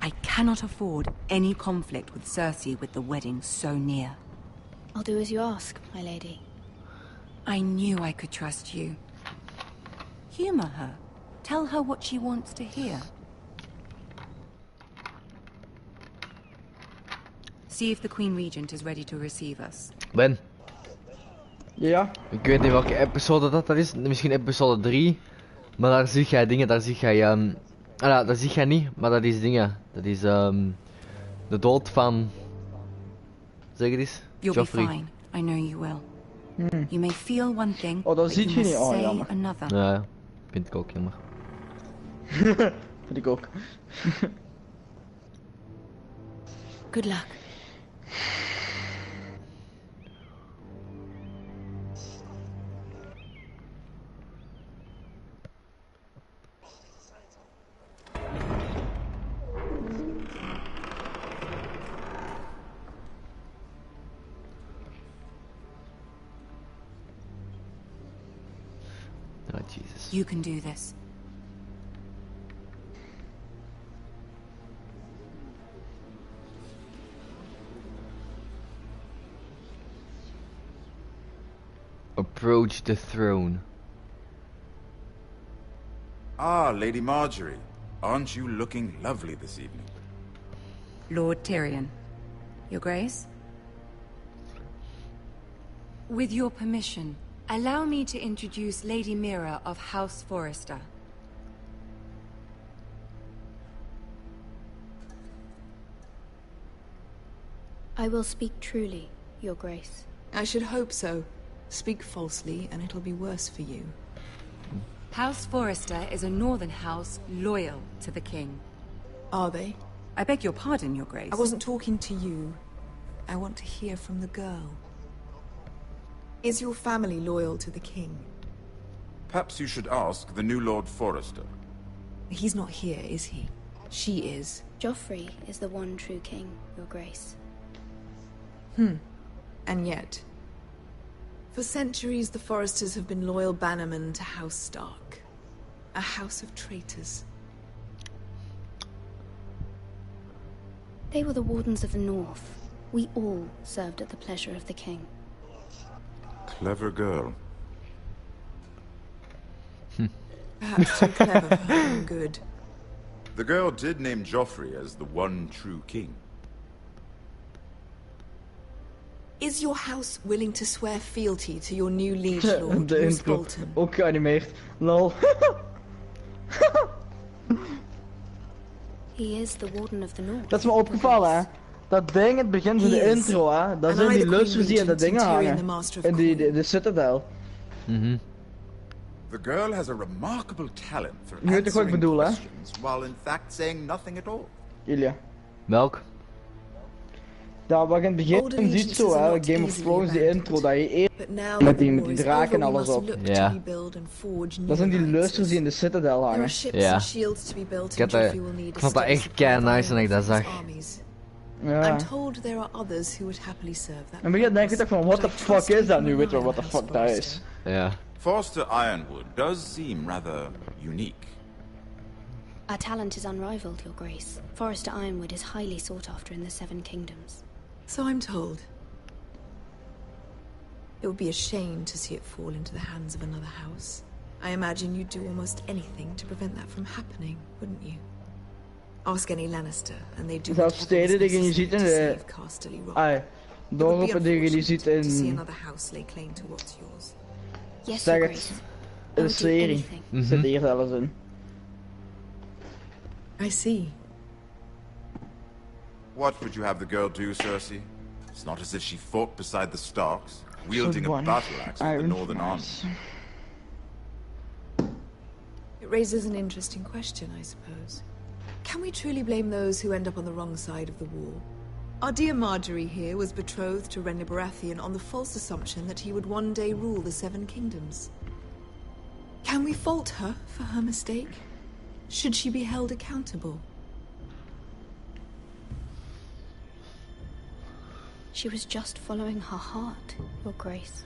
I cannot afford any conflict with Cersei with the wedding so near. I'll do as you ask, my lady. I knew I could trust you. Humor her. Tell her what she wants to hear. See if the Queen Regent is ready to receive us. Ben. Ja? Ik weet niet welke episode dat is. Misschien episode 3. Maar daar zie jij dingen, daar zie jij... dat zie jij niet, maar dat is dingen. Dat is de dood van... Zeg het eens. You'll Joffrey. be fine. I know you will. You may feel one thing, Oh, dat but ziet you je must niet. Oh, say jammer. another. Ja, vind ik ook jammer. Vind ik ook. Good luck. Oh, Jesus. You can do this. Approach the throne. Ah, Lady Marjorie. Aren't you looking lovely this evening? Lord Tyrion. Your Grace? With your permission, allow me to introduce Lady Mira of House Forrester. I will speak truly, Your Grace. I should hope so. Speak falsely, and it'll be worse for you. House Forrester is a northern house loyal to the king. Are they? I beg your pardon, Your Grace. I wasn't talking to you. I want to hear from the girl. Is your family loyal to the king? Perhaps you should ask the new Lord Forrester. He's not here, is he? She is. Joffrey is the one true king, Your Grace. And yet, for centuries the Forresters have been loyal bannermen to House Stark. A house of traitors. They were the Wardens of the North. We all served at the pleasure of the king. Clever girl. Perhaps too clever for her own good. The girl did name Joffrey as the one true king. Is your house willing to swear fealty to your new liege lord, De Roose intro. Bolton? Ook geanimeerd. Lol. He is the Warden of the North. Dat is me opgevallen, hè. Dat ding, het begint van de intro, hè. Dat zijn die lusters die aan dat ding hangen. In de Citadel. The girl has a remarkable talent for Je weet toch wat ik bedoel, hè? while in fact saying nothing at all. Ilja. Welk? Daar waar je in het begin ziet zo, hè, Game of Thrones, die intro, dat je eerst met die draken en alles op. Ja. Dat zijn die lusters die in de Citadel hangen. Ja. Ik vond dat echt kei nice toen ik dat zag. Ja. I'm told there are others who would happily serve that. En begin denk je toch van, what the fuck is dat nu? Weet je wel, what the fuck dat is? Ja. Forster Ironwood does seem rather unique. Our talent is unrivaled, Your Grace. Forrester Ironwood is highly sought after in the Seven Kingdoms. So I'm told. It would be a shame to see it fall into the hands of another house. I imagine you'd do almost anything to prevent that from happening, wouldn't you? Ask any Lannister, and they do Zelfs steden die je ziet in de... dorpen die je ziet in... Zeg het. In de serie. Zit hier zelfs in. I see. What would you have the girl do, Cersei? It's not as if she fought beside the Starks, wielding a battle axe with the Northern Army. It raises an interesting question, I suppose. Can we truly blame those who end up on the wrong side of the war? Our dear Marjorie here was betrothed to Renly Baratheon on the false assumption that he would one day rule the Seven Kingdoms. Can we fault her for her mistake? Should she be held accountable? She was just following her heart, Your Grace.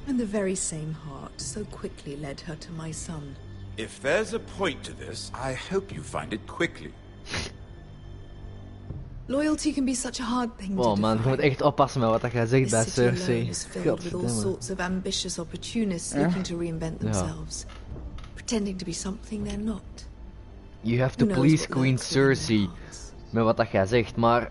And the very same heart so quickly led her to my son. If there's a point to this, I hope you find it quickly. Loyalty can be such a hard thing to Oh man, je moet echt oppassen met wat jij zegt bij Cersei. Filled with all sorts of ambitious opportunists looking to reinvent themselves, pretending to be something they're not. You have to please Queen Cersei met wat jij zegt, maar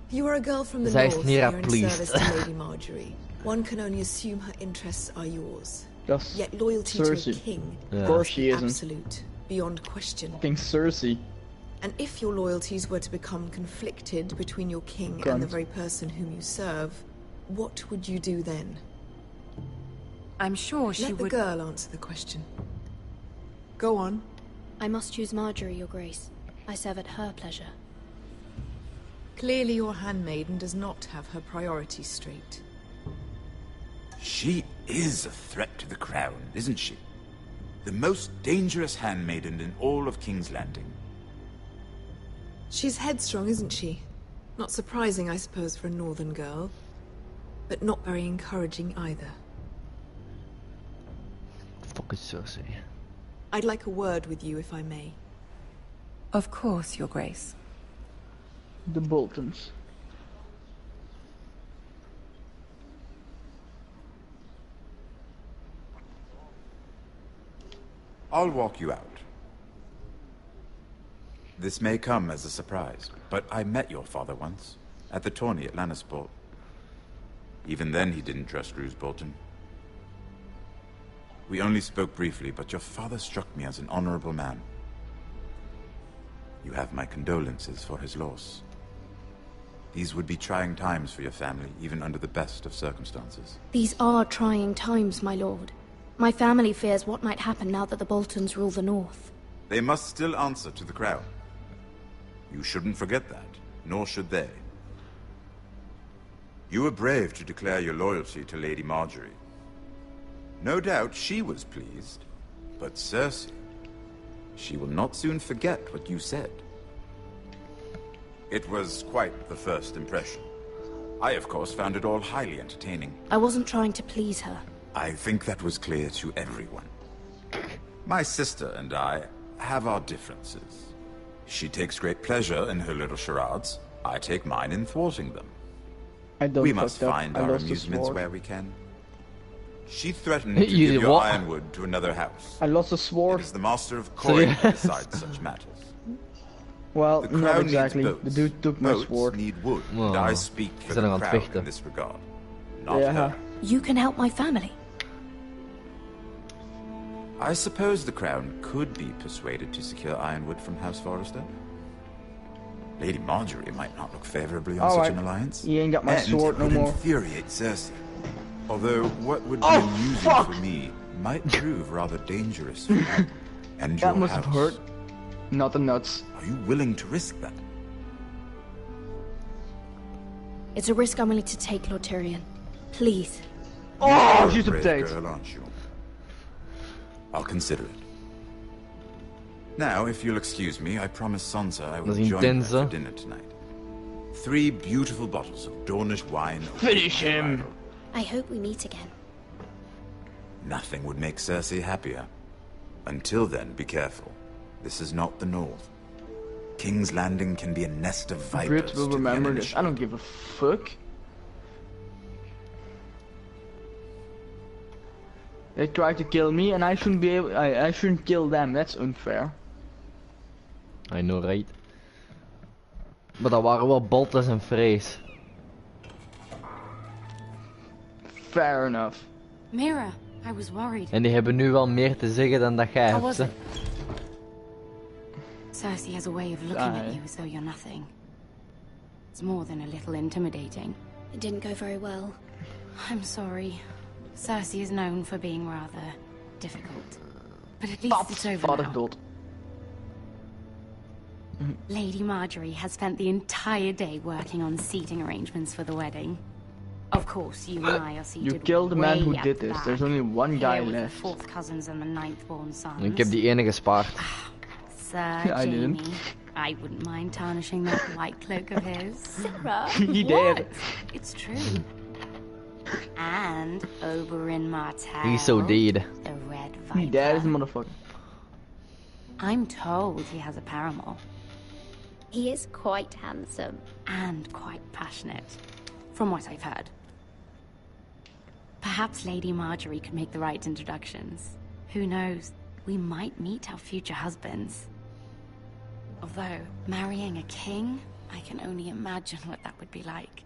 you are a girl from the zij north, is niet here in pleased. service to Lady Marjorie. One can only assume her interests are yours. That's Yet loyalty Cersei. to a king Of course she isn't. absolute, beyond question. King Cersei. And if your loyalties were to become conflicted between your king and the very person whom you serve, what would you do then? I'm sure she Let the would... girl answer the question. Go on. I must choose Marjorie, Your Grace. I serve at her pleasure. Clearly your handmaiden does not have her priorities straight. She is a threat to the crown, isn't she? The most dangerous handmaiden in all of King's Landing. She's headstrong, isn't she? Not surprising, I suppose, for a northern girl. But not very encouraging either. Fucking Cersei. I'd like a word with you, if I may. Of course, Your Grace. The Boltons. I'll walk you out. This may come as a surprise, but I met your father once, at the tourney at Lannisport. Even then he didn't trust Roose Bolton. We only spoke briefly, but your father struck me as an honorable man. You have my condolences for his loss. These would be trying times for your family, even under the best of circumstances. These are trying times, my lord. My family fears what might happen now that the Boltons rule the North. They must still answer to the crown. You shouldn't forget that, nor should they. You were brave to declare your loyalty to Lady Marjorie. No doubt she was pleased, but Cersei, she will not soon forget what you said. It was quite the first impression. I, of course, found it all highly entertaining. I wasn't trying to please her. I think that was clear to everyone. My sister and I have our differences. She takes great pleasure in her little charades. I take mine in thwarting them. We must find our amusements where we can. She threatened to give your ironwood to another house. I lost a sword. It is the master of Coin who decides such matters. Well, The not crown exactly. needs boats. The dude took my Boats sword. need wood, and I speak for the crown in this regard. Not her. You can help my family. I suppose the crown could be persuaded to secure ironwood from House Forrester. Lady Marjorie might not look favorably on such an alliance. You ain't got my sword no more. more. Infuriate Cersei. Although what would be amusing for me might prove rather dangerous for you and your That must house. have hurt. Not the nuts. Are you willing to risk that? It's a risk I'm willing to take, Lord Tyrion. Please. Oh, You're she's a a brave date. girl, aren't you? I'll consider it. Now, if you'll excuse me, I promise Sansa I will join her for dinner tonight. 3 beautiful bottles of Dornish wine. Finish him. I hope we meet again. Nothing would make Cersei happier. Until then, be careful. This is not the North. King's Landing can be a nest of vipers. Brit will remember this. I don't give a fuck. They tried to kill me, and I shouldn't be able. I shouldn't kill them. That's unfair. I know, right? Maar dat waren wel Boltus en Frees. Fair enough. Mira, I was worried. En die hebben nu wel meer te zeggen dan dat jij hebt. Hè. Cersei has a way of looking at you as though you're nothing. It's more than a little intimidating. It didn't go very well. I'm sorry. Cersei is known for being rather difficult. But at least it's over now. Lady Marjorie has spent the entire day working on seating arrangements for the wedding. Of course, you and I are seated. You killed the man who way at did the this. back, There's only one guy here with left. The 4th cousins and the 9th born sons. Ik heb die ene gespaard. Sir I Jamie, didn't. I wouldn't mind tarnishing that white cloak of his. Sarah, He what? did. It's true. And Oberyn Martell. He's so dead. The Red He Viper. dead is a motherfucker. I'm told he has a paramour. he is quite handsome. And quite passionate, from what I've heard. Perhaps Lady Marjorie could make the right introductions. Who knows? We might meet our future husbands. Although, marrying a king, I can only imagine what that would be like.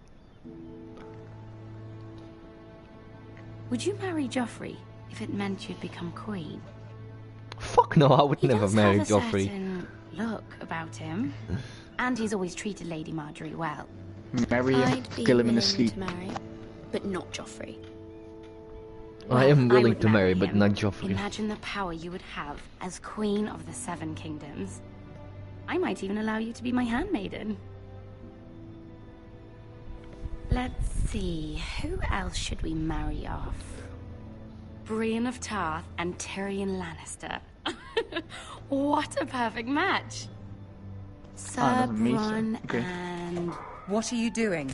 Would you marry Joffrey if it meant you'd become queen? Fuck no, I would He never does marry have a Joffrey. certain look about him, and he's always treated Lady Marjorie well. Marry him, I'd be kill him in willing his sleep. to marry, but not Joffrey. I am willing would to marry, but him. not Joffrey. Imagine the power you would have as Queen of the 7 Kingdoms. I might even allow you to be my handmaiden. Let's see, who else should we marry off? Brienne of Tarth and Tyrion Lannister. What a perfect match! Sir doesn't make sense. Bronn Okay. and... What are you doing?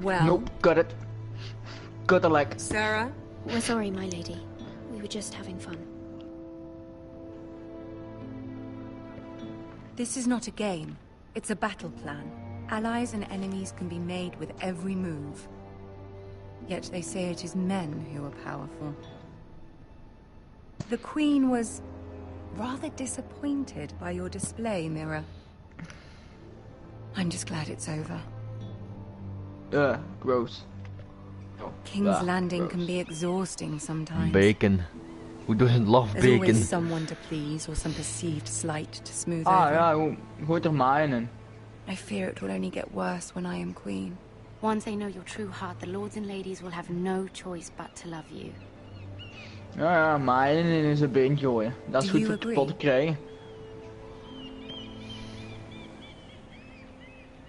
Well... Nope, got it. Got the leg. Sarah? We're sorry, my lady. We were just having fun. This is not a game. It's a battle plan. Allies and enemies can be made with every move. Yet they say it is men who are powerful. The Queen was rather disappointed by your display, Mira. I'm just glad it's over. Gross. King's Landing can be exhausting sometimes. Bacon. Who doesn't love There's bacon? always someone to please or some perceived slight to smooth Ah over. ja, hoort er maar in. I fear it will only get worse when I am queen. Once they know your true heart, the lords and ladies will have no choice but to love you. Ja, maaien in zijn beentje gooien. Dat is Do goed you voor agree? pot te krijgen.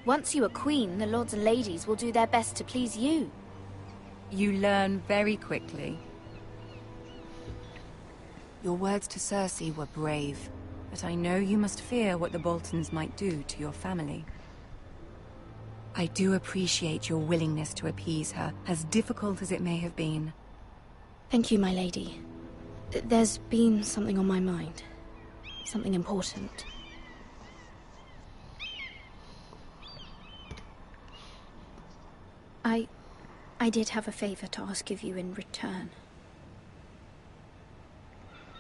Once you are queen, the lords and ladies will do their best to please you. You learn very quickly. Your words to Cersei were brave, but I know you must fear what the Boltons might do to your family. I do appreciate your willingness to appease her, as difficult as it may have been. Thank you, my lady. There's been something on my mind. Something important. I did have a favor to ask of you in return.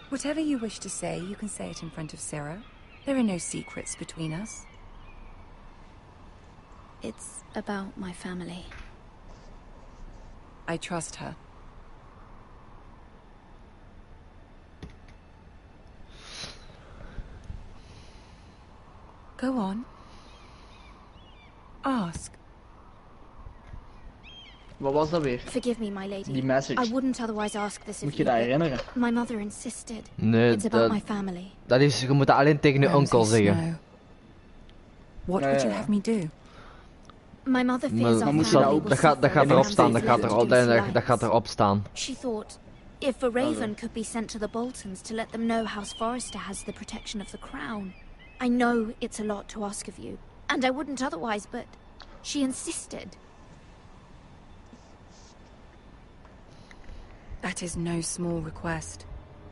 Whatever you wish to say, you can say it in front of Sarah. There are no secrets between us. It's about my family. I trust her. Go on. Ask. Wat was dat weer? Forgive me, my lady. Die message. I wouldn't otherwise ask this of Moet je you. dat herinneren? My mother insisted. Nee, It's about my family. Dat is, je moet dat alleen tegen je onkel zeggen. What would you have me do? My mother fears our family will suffer. Dat gaat erop staan, dat gaat erop staan. She thought, if a raven could be sent to the Boltons to let them know House Forrester has the protection of the crown. I know it's a lot to ask of you, and I wouldn't otherwise, but she insisted. That is no small request,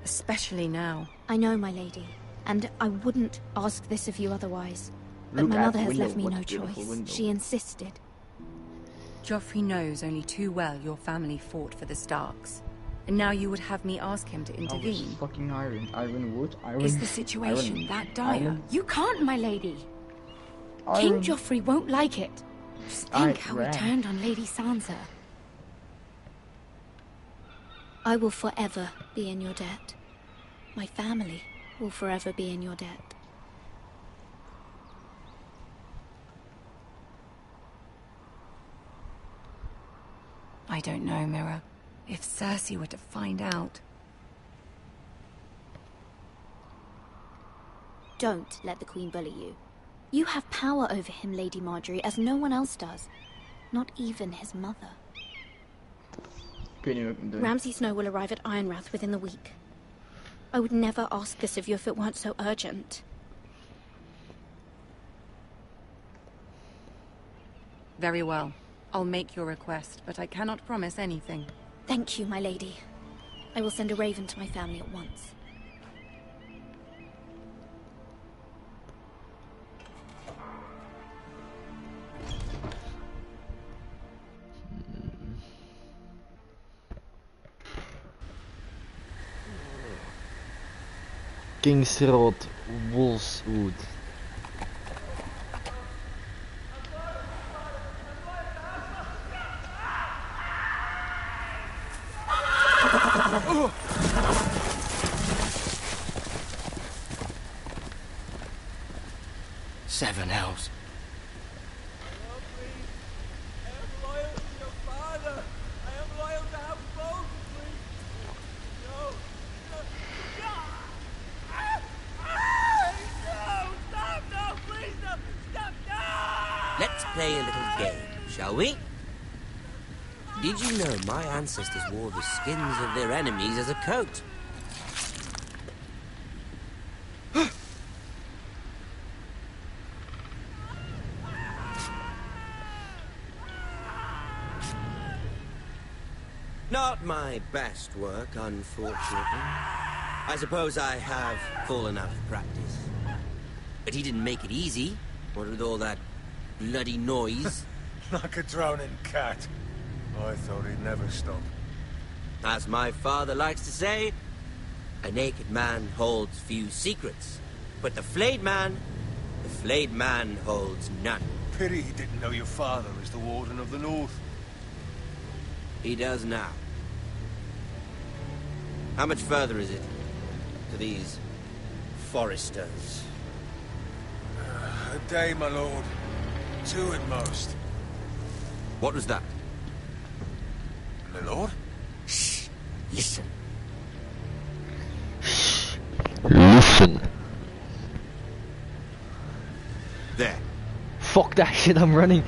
especially now. I know, my lady, and I wouldn't ask this of you otherwise. But my mother has left me no choice. She insisted. Joffrey knows only too well your family fought for the Starks. And now you would have me ask him to intervene. Fucking Ironwood. Is the situation that dire? You can't, my lady. King Joffrey won't like it. Just think how he turned on Lady Sansa. I will forever be in your debt. My family will forever be in your debt. I don't know, Mira. If Cersei were to find out... Don't let the Queen bully you. You have power over him, Lady Marjorie, as no one else does. Not even his mother. Ramsay Snow will arrive at Ironrath within the week. I would never ask this of you if it weren't so urgent. Very well. I'll make your request, but I cannot promise anything. Thank you, my lady. I will send a raven to my family at once. King's Road, Wolfswood. Seven hells. Let's play a little game, shall we? Did you know my ancestors wore the skins of their enemies as a coat? Not my best work, unfortunately. I suppose I have fallen out of practice. But he didn't make it easy, what with all that bloody noise. Like a drowning cat. I thought he'd never stop. As my father likes to say, a naked man holds few secrets. But the flayed man holds none. Pity he didn't know your father is the Warden of the North. He does now. How much further is it to these Forresters? A day, my lord. 2 at most. What was that? My lord? Shh. Listen. Listen. There. Fuck that shit, I'm running.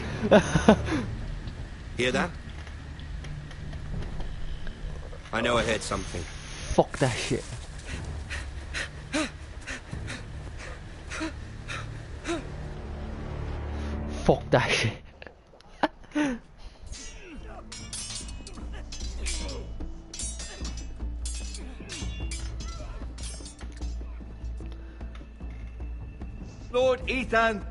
Hear that? I know I heard something. Fuck that shit. Fuck that shit. Lord Ethan,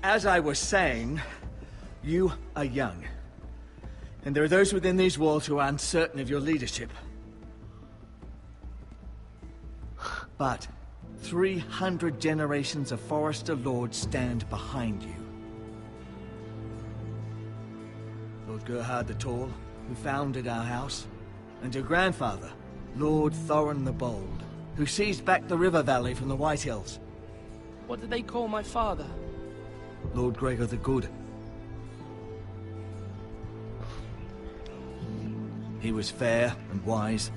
as I was saying, you are young. And there are those within these walls who are uncertain of your leadership. But 300 generations of Forrester Lords stand behind you. Lord Gerhard the Tall, who founded our house, and your grandfather, Lord Thorin the Bold, who seized back the river valley from the White Hills. What did they call my father? Lord Gregor the Good. He was fair and wise,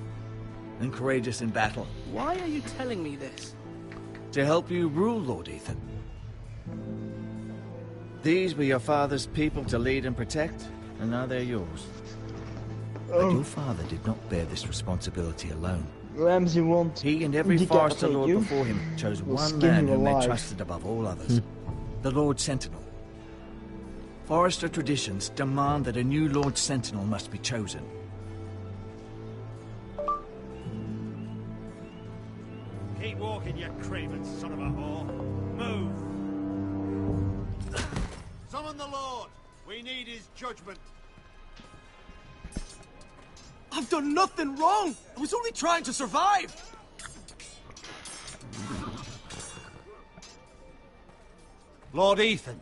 and courageous in battle. Why are you telling me this? To help you rule, Lord Ethan. These were your father's people to lead and protect, and now they're yours. But your father did not bear this responsibility alone. Ramsay won't. He and every Forrester Lord before him chose one man whom they trusted above all others. The Lord Sentinel. Forrester traditions demand that a new Lord Sentinel must be chosen. Keep walking, you craven son of a whore. Move! Summon the Lord! We need his judgment. I've done nothing wrong! I was only trying to survive! Lord Ethan.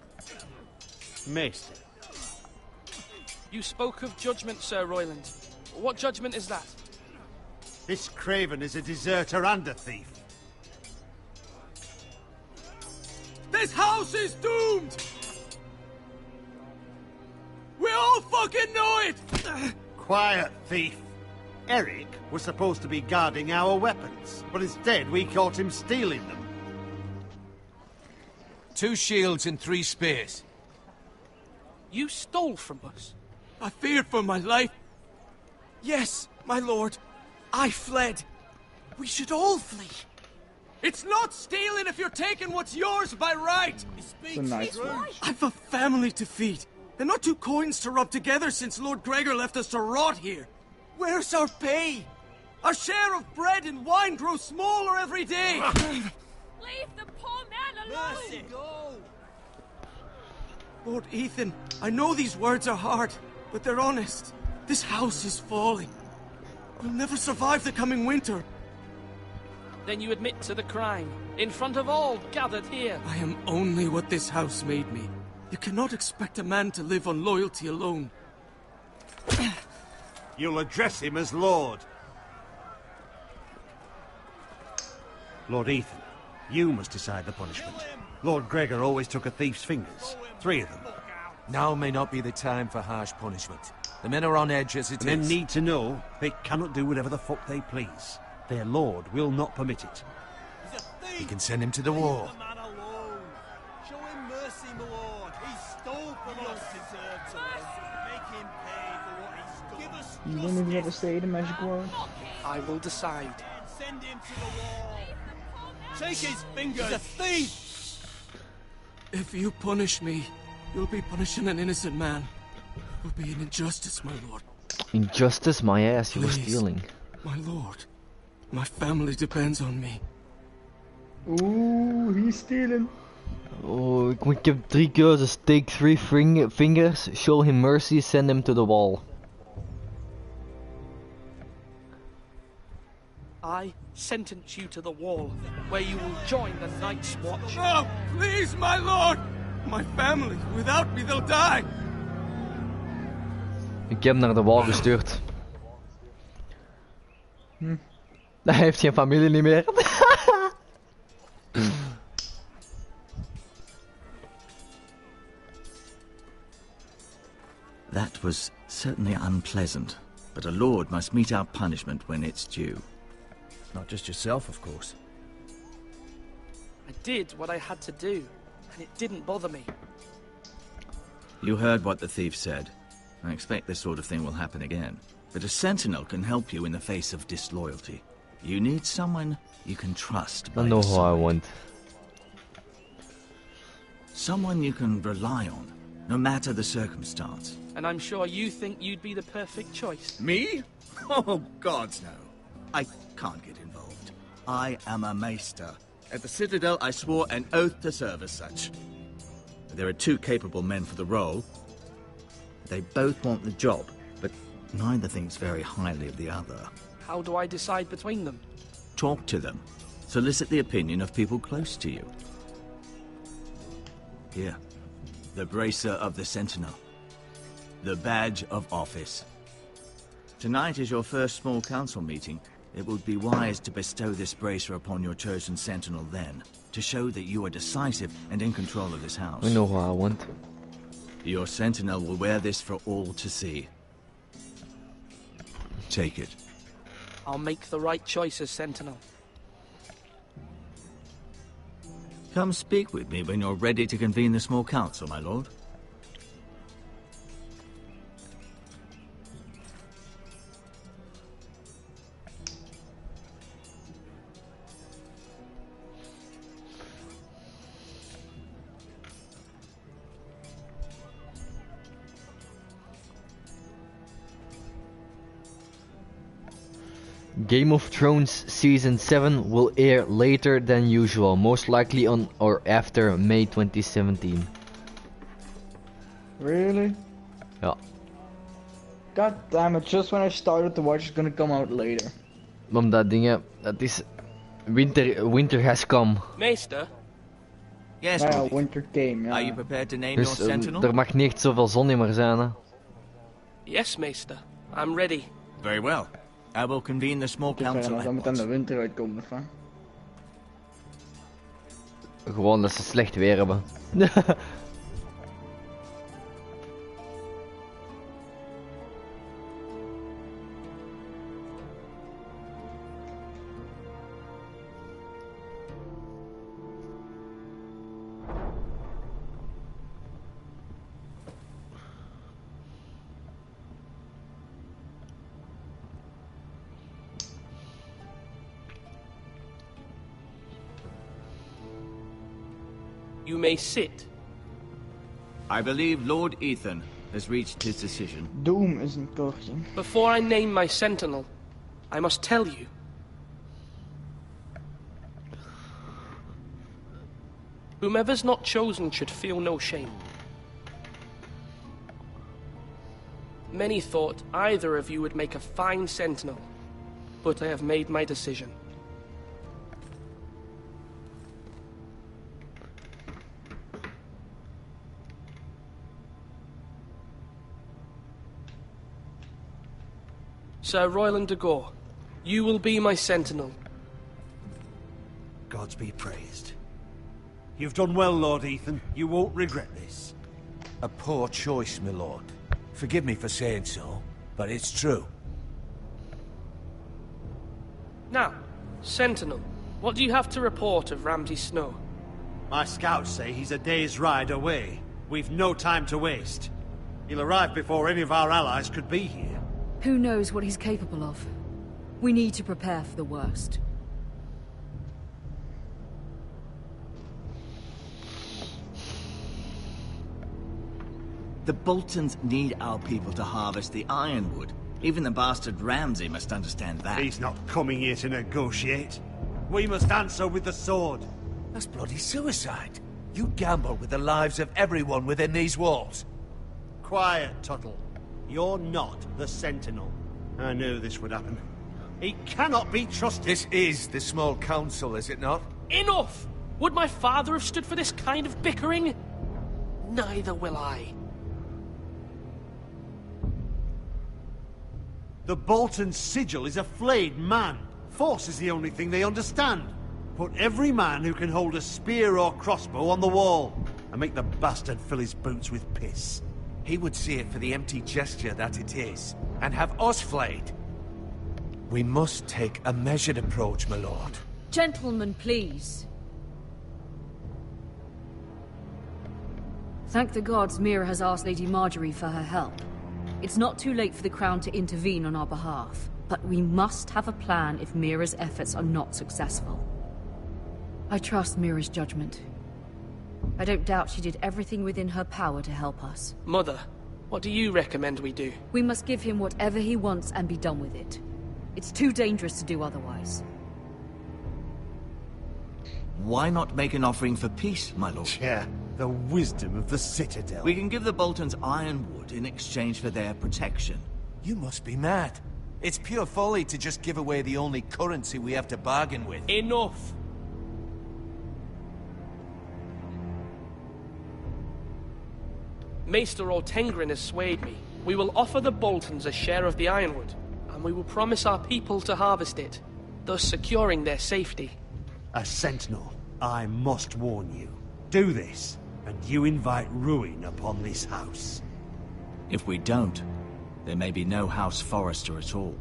Maester. You spoke of judgment, Sir Royland. What judgment is that? This craven is a deserter and a thief. This house is doomed! We all fucking know it! Quiet, thief. Eric was supposed to be guarding our weapons, but instead we caught him stealing them. 2 shields and 3 spears. You stole from us. I feared for my life. Yes, my lord. I fled. We should all flee. It's not stealing if you're taking what's yours by right. It's a nice one. I've a family to feed. And not 2 coins to rub together since Lord Gregor left us to rot here. Where's our pay? Our share of bread and wine grows smaller every day. Leave the poor man alone! Mercy. Go. Lord Ethan, I know these words are hard, but they're honest. This house is falling. We'll never survive the coming winter. Then you admit to the crime, in front of all gathered here. I am only what this house made me. You cannot expect a man to live on loyalty alone. You'll address him as Lord. Lord Ethan, you must decide the punishment. Lord Gregor always took a thief's fingers. 3 of them. Now may not be the time for harsh punishment. The men are on edge as it is. Men need to know they cannot do whatever the fuck they please. Their lord will not permit it. You can send him to the wall. Show him mercy, my lord. He stole from us. Make him pay for what he stole. Give us You don't even have to say the magic word. I will decide. Send him to the wall. Take his fingers. He's a thief. If you punish me, you'll be punishing an innocent man. It will be an injustice, my lord. Injustice, my ass, you were Please, stealing. My lord, my family depends on me. Oeh, he's stealing. Oh, ik heb 3 keuzes. Take 3 fingers, show him mercy, send him to the wall. I sentence you to the wall, where you will join the Night's Watch. No, please, my lord! My family, without me, they'll die! Ik heb hem naar de wal gestuurd. Hij heeft geen familie niet meer. That was certainly unpleasant, but a lord must meet our punishment when it's due. Not just yourself, of course. I did what I had to do, and it didn't bother me. You heard what the thief said. I expect this sort of thing will happen again. But a sentinel can help you in the face of disloyalty. You need someone you can trust. I know who I want. Someone you can rely on, no matter the circumstance. And I'm sure you think you'd be the perfect choice. Me? Oh, gods no. I can't get involved. I am a maester. At the Citadel, I swore an oath to serve as such. There are 2 capable men for the role. They both want the job, but neither thinks very highly of the other. How do I decide between them? Talk to them. Solicit the opinion of people close to you. Here, the Bracer of the Sentinel. The badge of office. Tonight is your first small council meeting. It would be wise to bestow this bracer upon your chosen sentinel then, to show that you are decisive and in control of this house. I know what I want. Your sentinel will wear this for all to see. Take it. I'll make the right choice as sentinel. Come speak with me when you're ready to convene the small council, my lord. Game of Thrones Season 7 will air later than usual, most likely on or after May 2017. Really? Ja. God damn it, just when I started to watch, it's gonna come out later. Omdat dingen, het is... Winter has come. Meester? Yes, ja, winter came, ja. Are you prepared to name Dus your sentinel? er mag niet zoveel zon in meer zijn, hè. Yes, meester. I'm ready. Very well. I will convene the small council. Dan moet aan de winter uitkomen, of wat? Gewoon dat ze slecht weer hebben. You may sit. I believe Lord Ethan has reached his decision. Doom is een kortje. Before I name my sentinel, I must tell you. Whomever's not chosen should feel no shame. Many thought either of you would make a fine sentinel, but I have made my decision. Sir Royland de Gore, you will be my sentinel. Gods be praised. You've done well, Lord Ethan. You won't regret this. A poor choice, my lord. Forgive me for saying so, but it's true. Now, sentinel, what do you have to report of Ramsay Snow? My scouts say he's a day's ride away. We've no time to waste. He'll arrive before any of our allies could be here. Who knows what he's capable of? We need to prepare for the worst. The Boltons need our people to harvest the ironwood. Even the bastard Ramsay must understand that. He's not coming here to negotiate. We must answer with the sword. That's bloody suicide. You gamble with the lives of everyone within these walls. Quiet, Tuttle. You're not the Sentinel. I knew this would happen. He cannot be trusted. This is the small council, is it not? Enough! Would my father have stood for this kind of bickering? Neither will I. The Bolton sigil is a flayed man. Force is the only thing they understand. Put every man who can hold a spear or crossbow on the wall, and make the bastard fill his boots with piss. He would see it for the empty gesture that it is, and have us flayed. We must take a measured approach, my lord. Gentlemen, please. Thank the gods Mira has asked Lady Marjorie for her help. It's not too late for the Crown to intervene on our behalf, but we must have a plan if Mira's efforts are not successful. I trust Mira's judgment. I don't doubt she did everything within her power to help us. Mother, what do you recommend we do? We must give him whatever he wants and be done with it. It's too dangerous to do otherwise. Why not make an offering for peace, my lord? Yeah, the wisdom of the Citadel. We can give the Boltons ironwood in exchange for their protection. You must be mad. It's pure folly to just give away the only currency we have to bargain with. Enough! Maester Ortengrin has swayed me. We will offer the Boltons a share of the ironwood, and we will promise our people to harvest it, thus securing their safety. A sentinel, I must warn you. Do this, and you invite ruin upon this house. If we don't, there may be no House Forrester at all.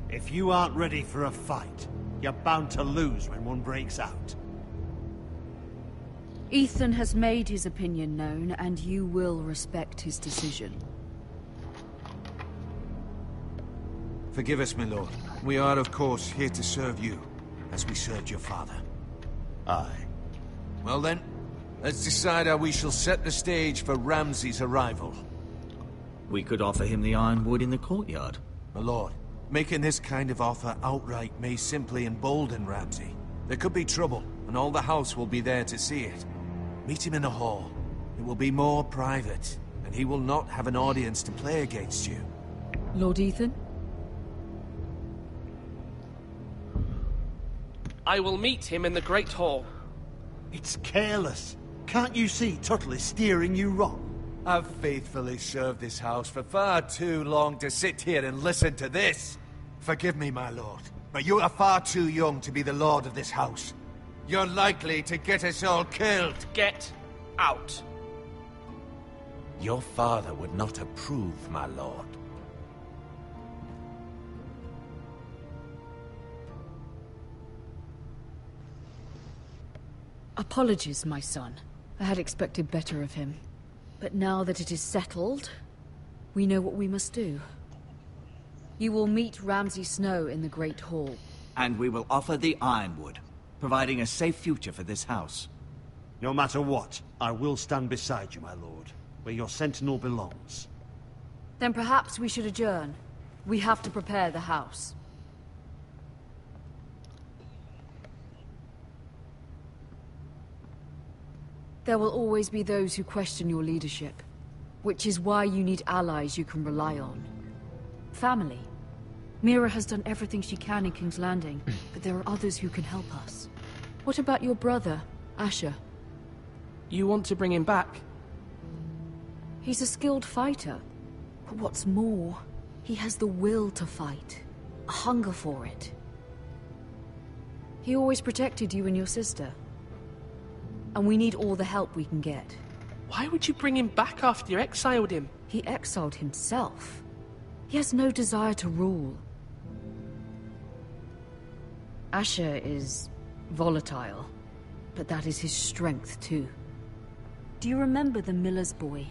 If you aren't ready for a fight, you're bound to lose when one breaks out. Ethan has made his opinion known, and you will respect his decision. Forgive us, my lord. We are, of course, here to serve you, as we served your father. Aye. Well then, let's decide how we shall set the stage for Ramsay's arrival. We could offer him the ironwood in the courtyard. My lord, making this kind of offer outright may simply embolden Ramsay. There could be trouble, and all the house will be there to see it. Meet him in the hall. It will be more private, and he will not have an audience to play against you. Lord Ethan? I will meet him in the Great Hall. It's careless. Can't you see Tuttle is steering you wrong? I've faithfully served this house for far too long to sit here and listen to this. Forgive me, my lord, but you are far too young to be the lord of this house. You're likely to get us all killed. Get out. Your father would not approve, my lord. Apologies, my son. I had expected better of him. But now that it is settled, we know what we must do. You will meet Ramsay Snow in the Great Hall. And we will offer the ironwood, providing a safe future for this house. No matter what, I will stand beside you, my lord, where your sentinel belongs. Then perhaps we should adjourn. We have to prepare the house. There will always be those who question your leadership, which is why you need allies you can rely on. Family. Mira has done everything she can in King's Landing, but there are others who can help us. What about your brother, Asher? You want to bring him back? He's a skilled fighter. But what's more, he has the will to fight. A hunger for it. He always protected you and your sister. And we need all the help we can get. Why would you bring him back after you exiled him? He exiled himself. He has no desire to rule. Asher is volatile, but that is his strength too. Do you remember the miller's boy?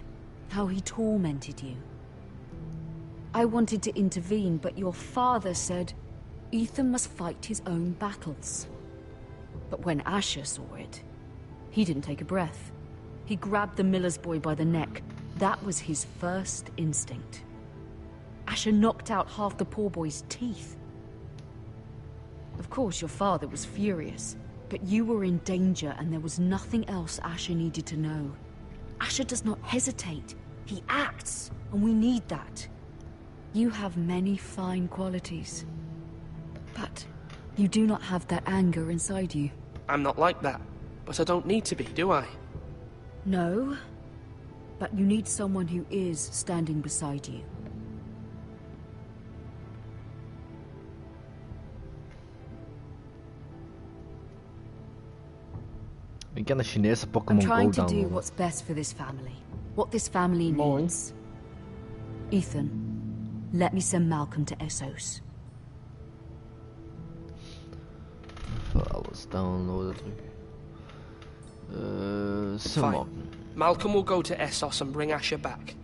How he tormented you? I wanted to intervene, but your father said Ethan must fight his own battles. But when Asher saw it, he didn't take a breath. He grabbed the miller's boy by the neck. That was his first instinct. Asher knocked out half the poor boy's teeth. Of course, your father was furious, but you were in danger and there was nothing else Asher needed to know. Asher does not hesitate. He acts, and we need that. You have many fine qualities, but you do not have that anger inside you. I'm not like that. But I don't need to be, do I? No, but you need someone who is standing beside you. Ik ken de Chinese Pokémon I'm Go trying to do downloaden. what's best for this family. What this family needs. Ethan, let me send Malcolm to Essos. Even alles downloaden terug. Summon. Malcolm will go to Essos and bring Asher back.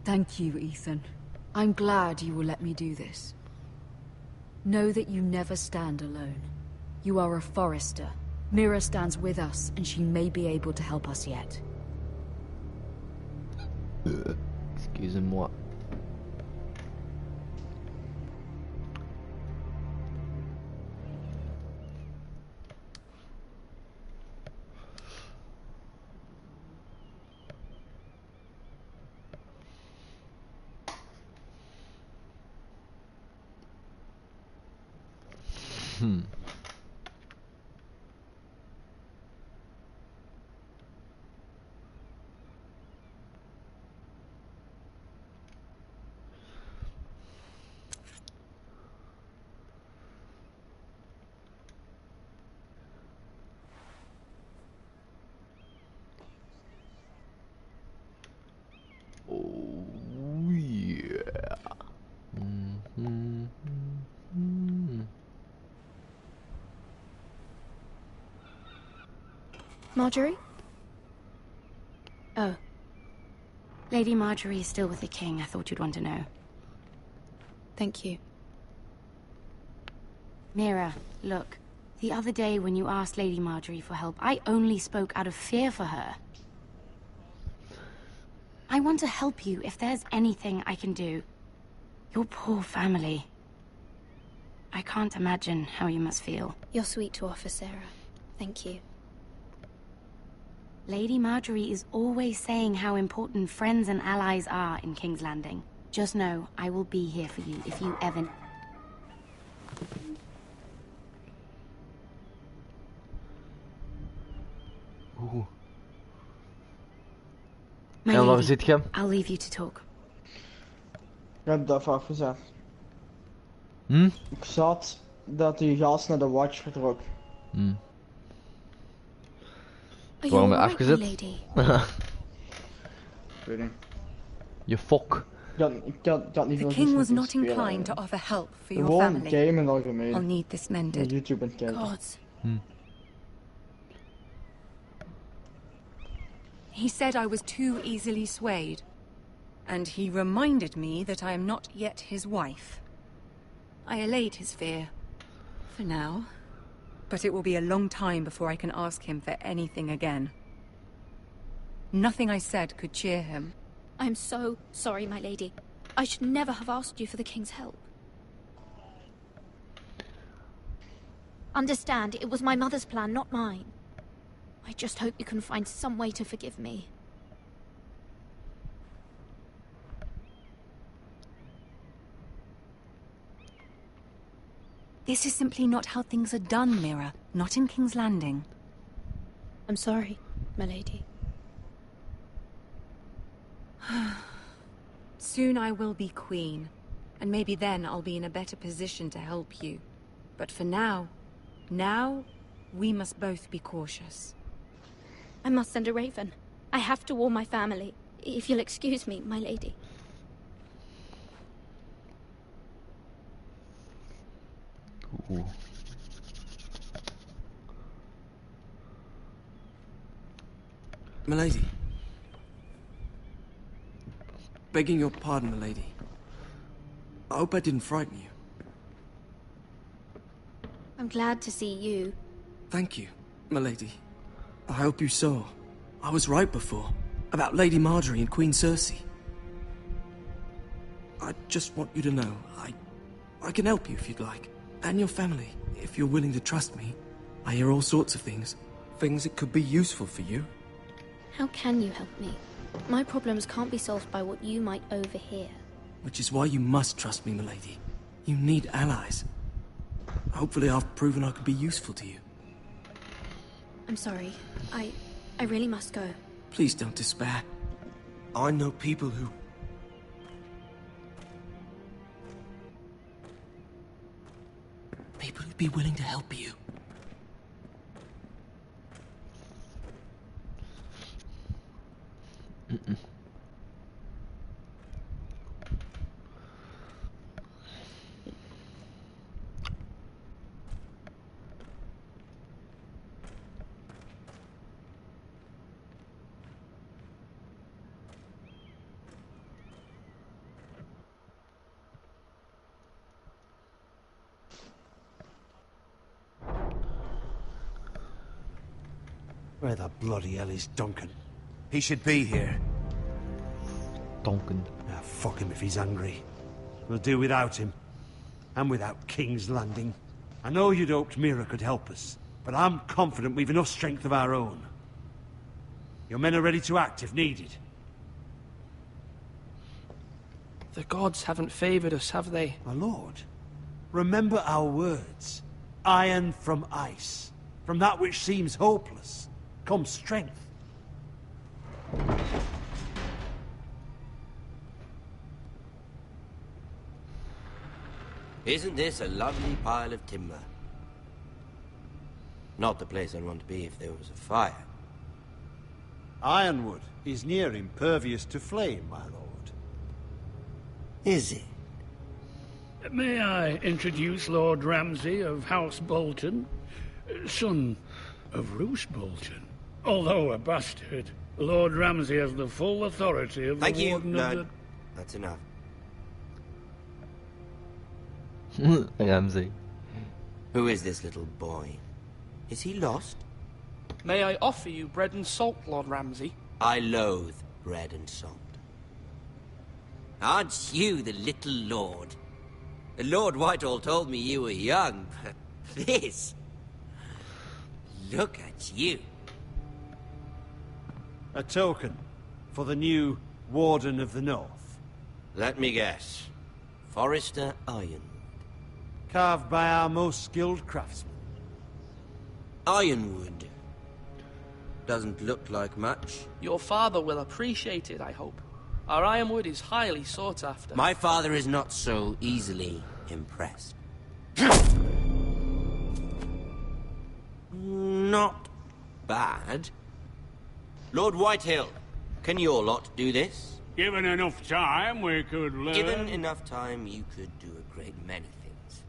Thank you, Ethan. I'm glad you will let me do this. Know that you never stand alone. You are a Forrester. Mira stands with us, and she may be able to help us yet. Excusez-moi. Oh yeah. Marjorie? Oh. Lady Marjorie is still with the king. I thought you'd want to know. Thank you. Mira, look. The other day when you asked Lady Marjorie for help, I only spoke out of fear for her. I want to help you if there's anything I can do. Your poor family. I can't imagine how you must feel. You're sweet to offer, Sarah. Thank you. Lady Marjorie is always saying how important friends and allies are in King's Landing. Just know, I will be here for you if you ever... Oeh. My En waar lady, zit je? I'll leave you to talk. Ik heb dat afgezet. Hm? Ik zat dat die gast naar de watch vertrok. Hm. Are Waarom you ben je alright, my afgezet? lady? Ik weet niet. Je fok. Ik had niet The veel king zin was in not spelen, inclined to offer help for your Gewoon family. game in het algemeen. I'll need this mended. YouTube en kijken. Gods. He said I was too easily swayed. And he reminded me that I am not yet his wife. I allayed his fear. For now. But it will be a long time before I can ask him for anything again. Nothing I said could cheer him. I'm so sorry, my lady. I should never have asked you for the king's help. Understand, it was my mother's plan, not mine. I just hope you can find some way to forgive me. This is simply not how things are done, Mira. Not in King's Landing. I'm sorry, my lady. Soon I will be queen, and maybe then I'll be in a better position to help you. But for now, we must both be cautious. I must send a raven. I have to warn my family. If you'll excuse me, my lady. Oeh. Milady. Begging your pardon, milady. I hope I didn't frighten you. I'm glad to see you. Thank you, milady. I hope you saw. I was right before. About Lady Marjorie and Queen Cersei. I just want you to know, I can help you if you'd like. And your family, if you're willing to trust me. I hear all sorts of things. Things that could be useful for you. How can you help me? My problems can't be solved by what you might overhear. Which is why you must trust me, milady. You need allies. Hopefully I've proven I could be useful to you. I'm sorry. I really must go. Please don't despair. I know people who... People who'd be willing to help you. Where the bloody hell is Duncan? He should be here. Duncan. Ah, fuck him if he's angry. We'll do without him. And without King's Landing. I know you'd hoped Mira could help us, but I'm confident we've enough strength of our own. Your men are ready to act if needed. The gods haven't favored us, have they? My lord, remember our words. Iron from ice. From that which seems hopeless comes strength. Isn't this a lovely pile of timber? Not the place I'd want to be if there was a fire. Ironwood is near impervious to flame, my lord. Is it? May I introduce Lord Ramsay of House Bolton, son of Roose Bolton. Although a bastard, Lord Ramsay has the full authority of Thank the you, Warden Lord. of That's enough. Ramsay. Who is this little boy? Is he lost? May I offer you bread and salt, Lord Ramsay? I loathe bread and salt. Aren't you the little lord? Lord Whitehall told me you were young, but this... Look at you. A token for the new Warden of the North. Let me guess. Forrester Ironwood. Carved by our most skilled craftsmen. Ironwood. Doesn't look like much. Your father will appreciate it, I hope. Our ironwood is highly sought after. My father is not so easily impressed. Not bad. Lord Whitehill, can your lot do this? Given enough time, we could learn. Given enough time, you could do a great many things.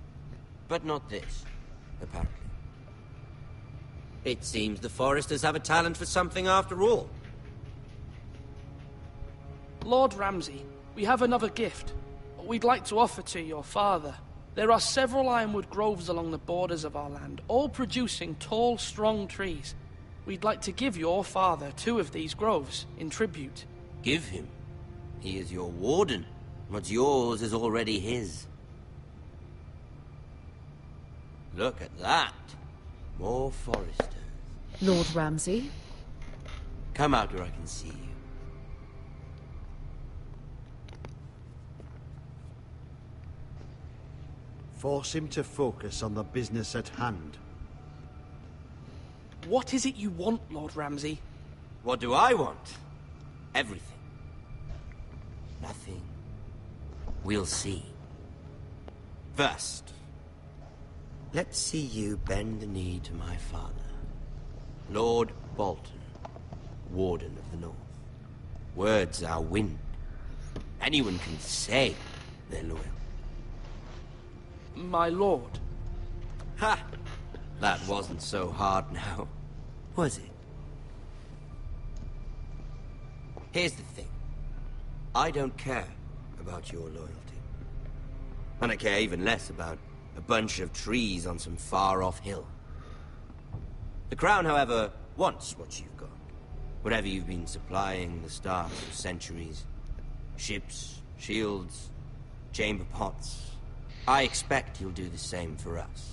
But not this, apparently. It seems the Foresters have a talent for something after all. Lord Ramsay, we have another gift. We'd like to offer to your father. There are several ironwood groves along the borders of our land, all producing tall, strong trees. We'd like to give your father 2 of these groves in tribute. Give him? He is your warden. What's yours is already his. Look at that. More Foresters. Lord Ramsay? Come out where I can see you. Force him to focus on the business at hand. What is it you want, Lord Ramsay? What do I want? Everything. Nothing. We'll see. First, let's see you bend the knee to my father, Lord Bolton, Warden of the North. Words are wind. Anyone can say they're loyal. My lord. Ha! That wasn't so hard now, was it? Here's the thing. I don't care about your loyalty. And I care even less about a bunch of trees on some far-off hill. The Crown, however, wants what you've got. Whatever you've been supplying the stars for centuries. Ships, shields, chamber pots. I expect you'll do the same for us.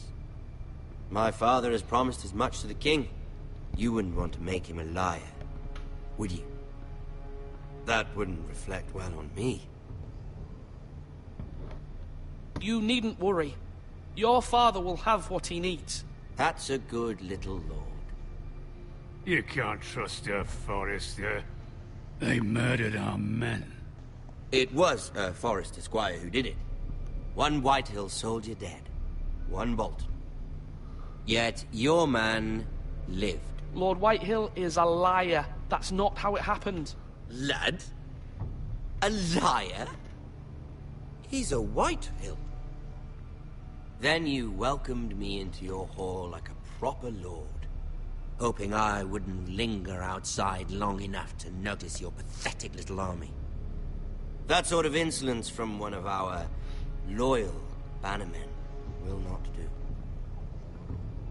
My father has promised as much to the king. You wouldn't want to make him a liar, would you? That wouldn't reflect well on me. You needn't worry. Your father will have what he needs. That's a good little lord. You can't trust a Forester. They murdered our men. It was a Forester squire who did it. 1 Whitehill soldier dead. 1 Bolton. Yet your man lived. Lord Whitehill is a liar. That's not how it happened. Lad? A liar? He's a Whitehill. Then you welcomed me into your hall like a proper lord, hoping I wouldn't linger outside long enough to notice your pathetic little army. That sort of insolence from one of our loyal bannermen will not do.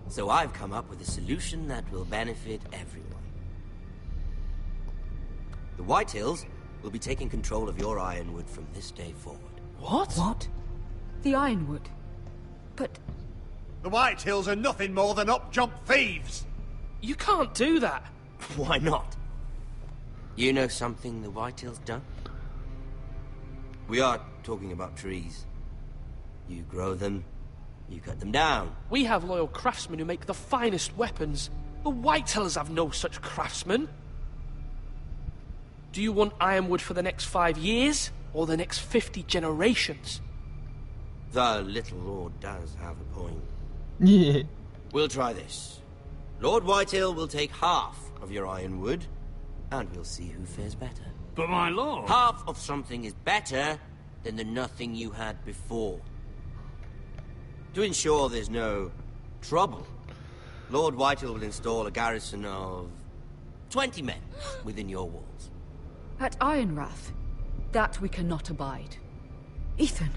So I've come up with a solution that will benefit everyone. Whitehills will be taking control of your Ironwood from this day forward. What? What? The Ironwood? But... The Whitehills are nothing more than up-jump thieves! You can't do that! Why not? You know something the Whitehills don't? We are talking about trees. You grow them, you cut them down. We have loyal craftsmen who make the finest weapons. The Whitehills have no such craftsmen. Do you want Ironwood for the next 5 years, or the next 50 generations? The little lord does have a point. Yeah. We'll try this. Lord Whitehill will take half of your Ironwood, and we'll see who fares better. But my lord... Half of something is better than the nothing you had before. To ensure there's no trouble, Lord Whitehill will install a garrison of 20 men within your walls. At Ironrath? That we cannot abide. Ethan!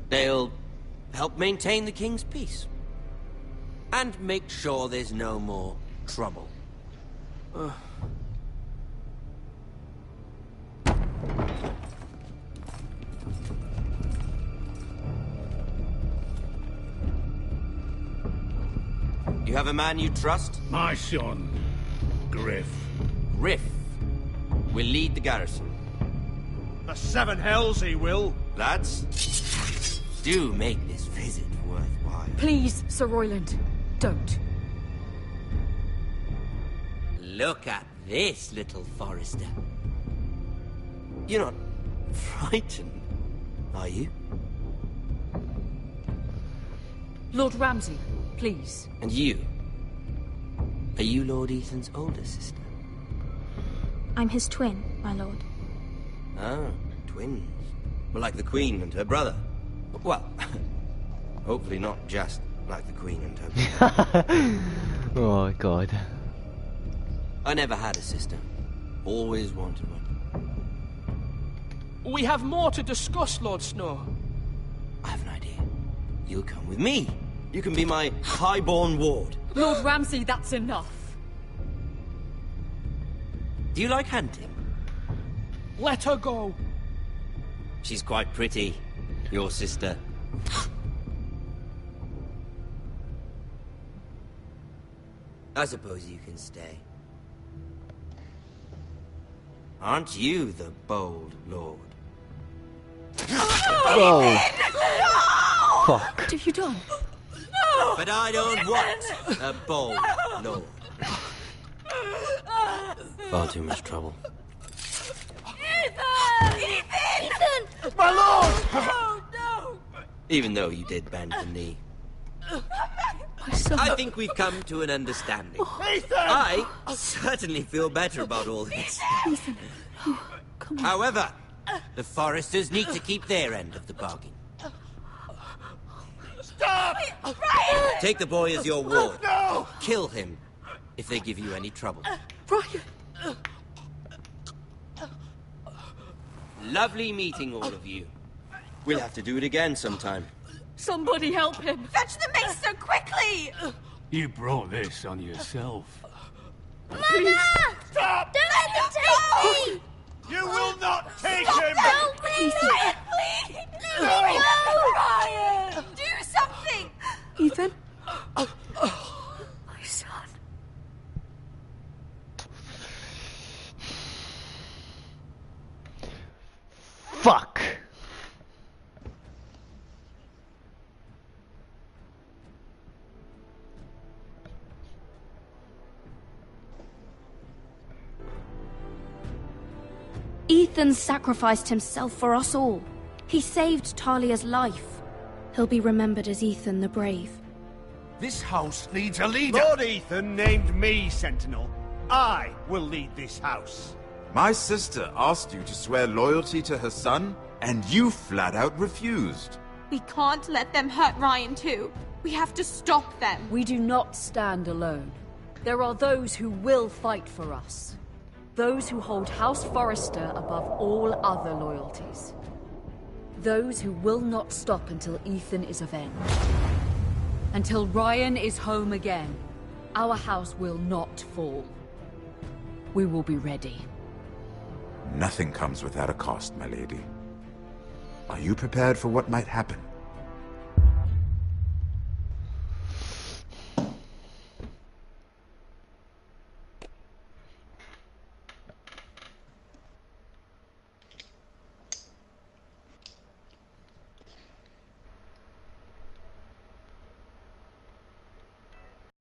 They'll help maintain the king's peace. And make sure there's no more trouble. You have a man you trust? My son, Griff. Griff will lead the garrison. The seven hells he will. Lads, do make this visit worthwhile. Please, Sir Royland, don't. Look at this, little Forrester. You're not frightened, are you? Lord Ramsay, please. And you? Are you Lord Ethan's older sister? I'm his twin, my lord. Ah, twins. Well, like the Queen and her brother. Well, hopefully not just like the Queen and her brother. Oh, God. I never had a sister. Always wanted one. We have more to discuss, Lord Snow. I have an idea. You'll come with me. You can be my highborn ward. Lord Ramsay, that's enough. Do you like hunting? Let her go. She's quite pretty, your sister. I suppose you can stay. Aren't you the bold lord? Oh. Fuck. What have you done? No! But I don't want a bold lord. Far too much trouble. Ethan! Ethan! My lord! Oh, no! Even though you did bend the knee. My son. I think we've come to an understanding. Ethan! I certainly feel better about all this. Ethan. Oh, come on. However, the Forresters need to keep their end of the bargain. Stop! Ryan! Take the boy as your ward. No! Kill him if they give you any trouble. Ryan! Lovely meeting all of you. We'll have to do it again sometime. Somebody help him! Fetch the maester quickly! You brought this on yourself. Mama! Stop! Don't let them take me! You will not take Stop, him! help me! Ryan, please! Let me go! Ryan! Do something! Ethan? My son. Fuck. Ethan sacrificed himself for us all. He saved Talia's life. He'll be remembered as Ethan the Brave. This house needs a leader. Lord Ethan named me Sentinel. I will lead this house. My sister asked you to swear loyalty to her son, and you flat out refused. We can't let them hurt Ryan too. We have to stop them. We do not stand alone. There are those who will fight for us. Those who hold House Forrester above all other loyalties. Those who will not stop until Ethan is avenged. Until Ryan is home again, our house will not fall. We will be ready. Nothing comes without a cost, my lady. Are you prepared for what might happen?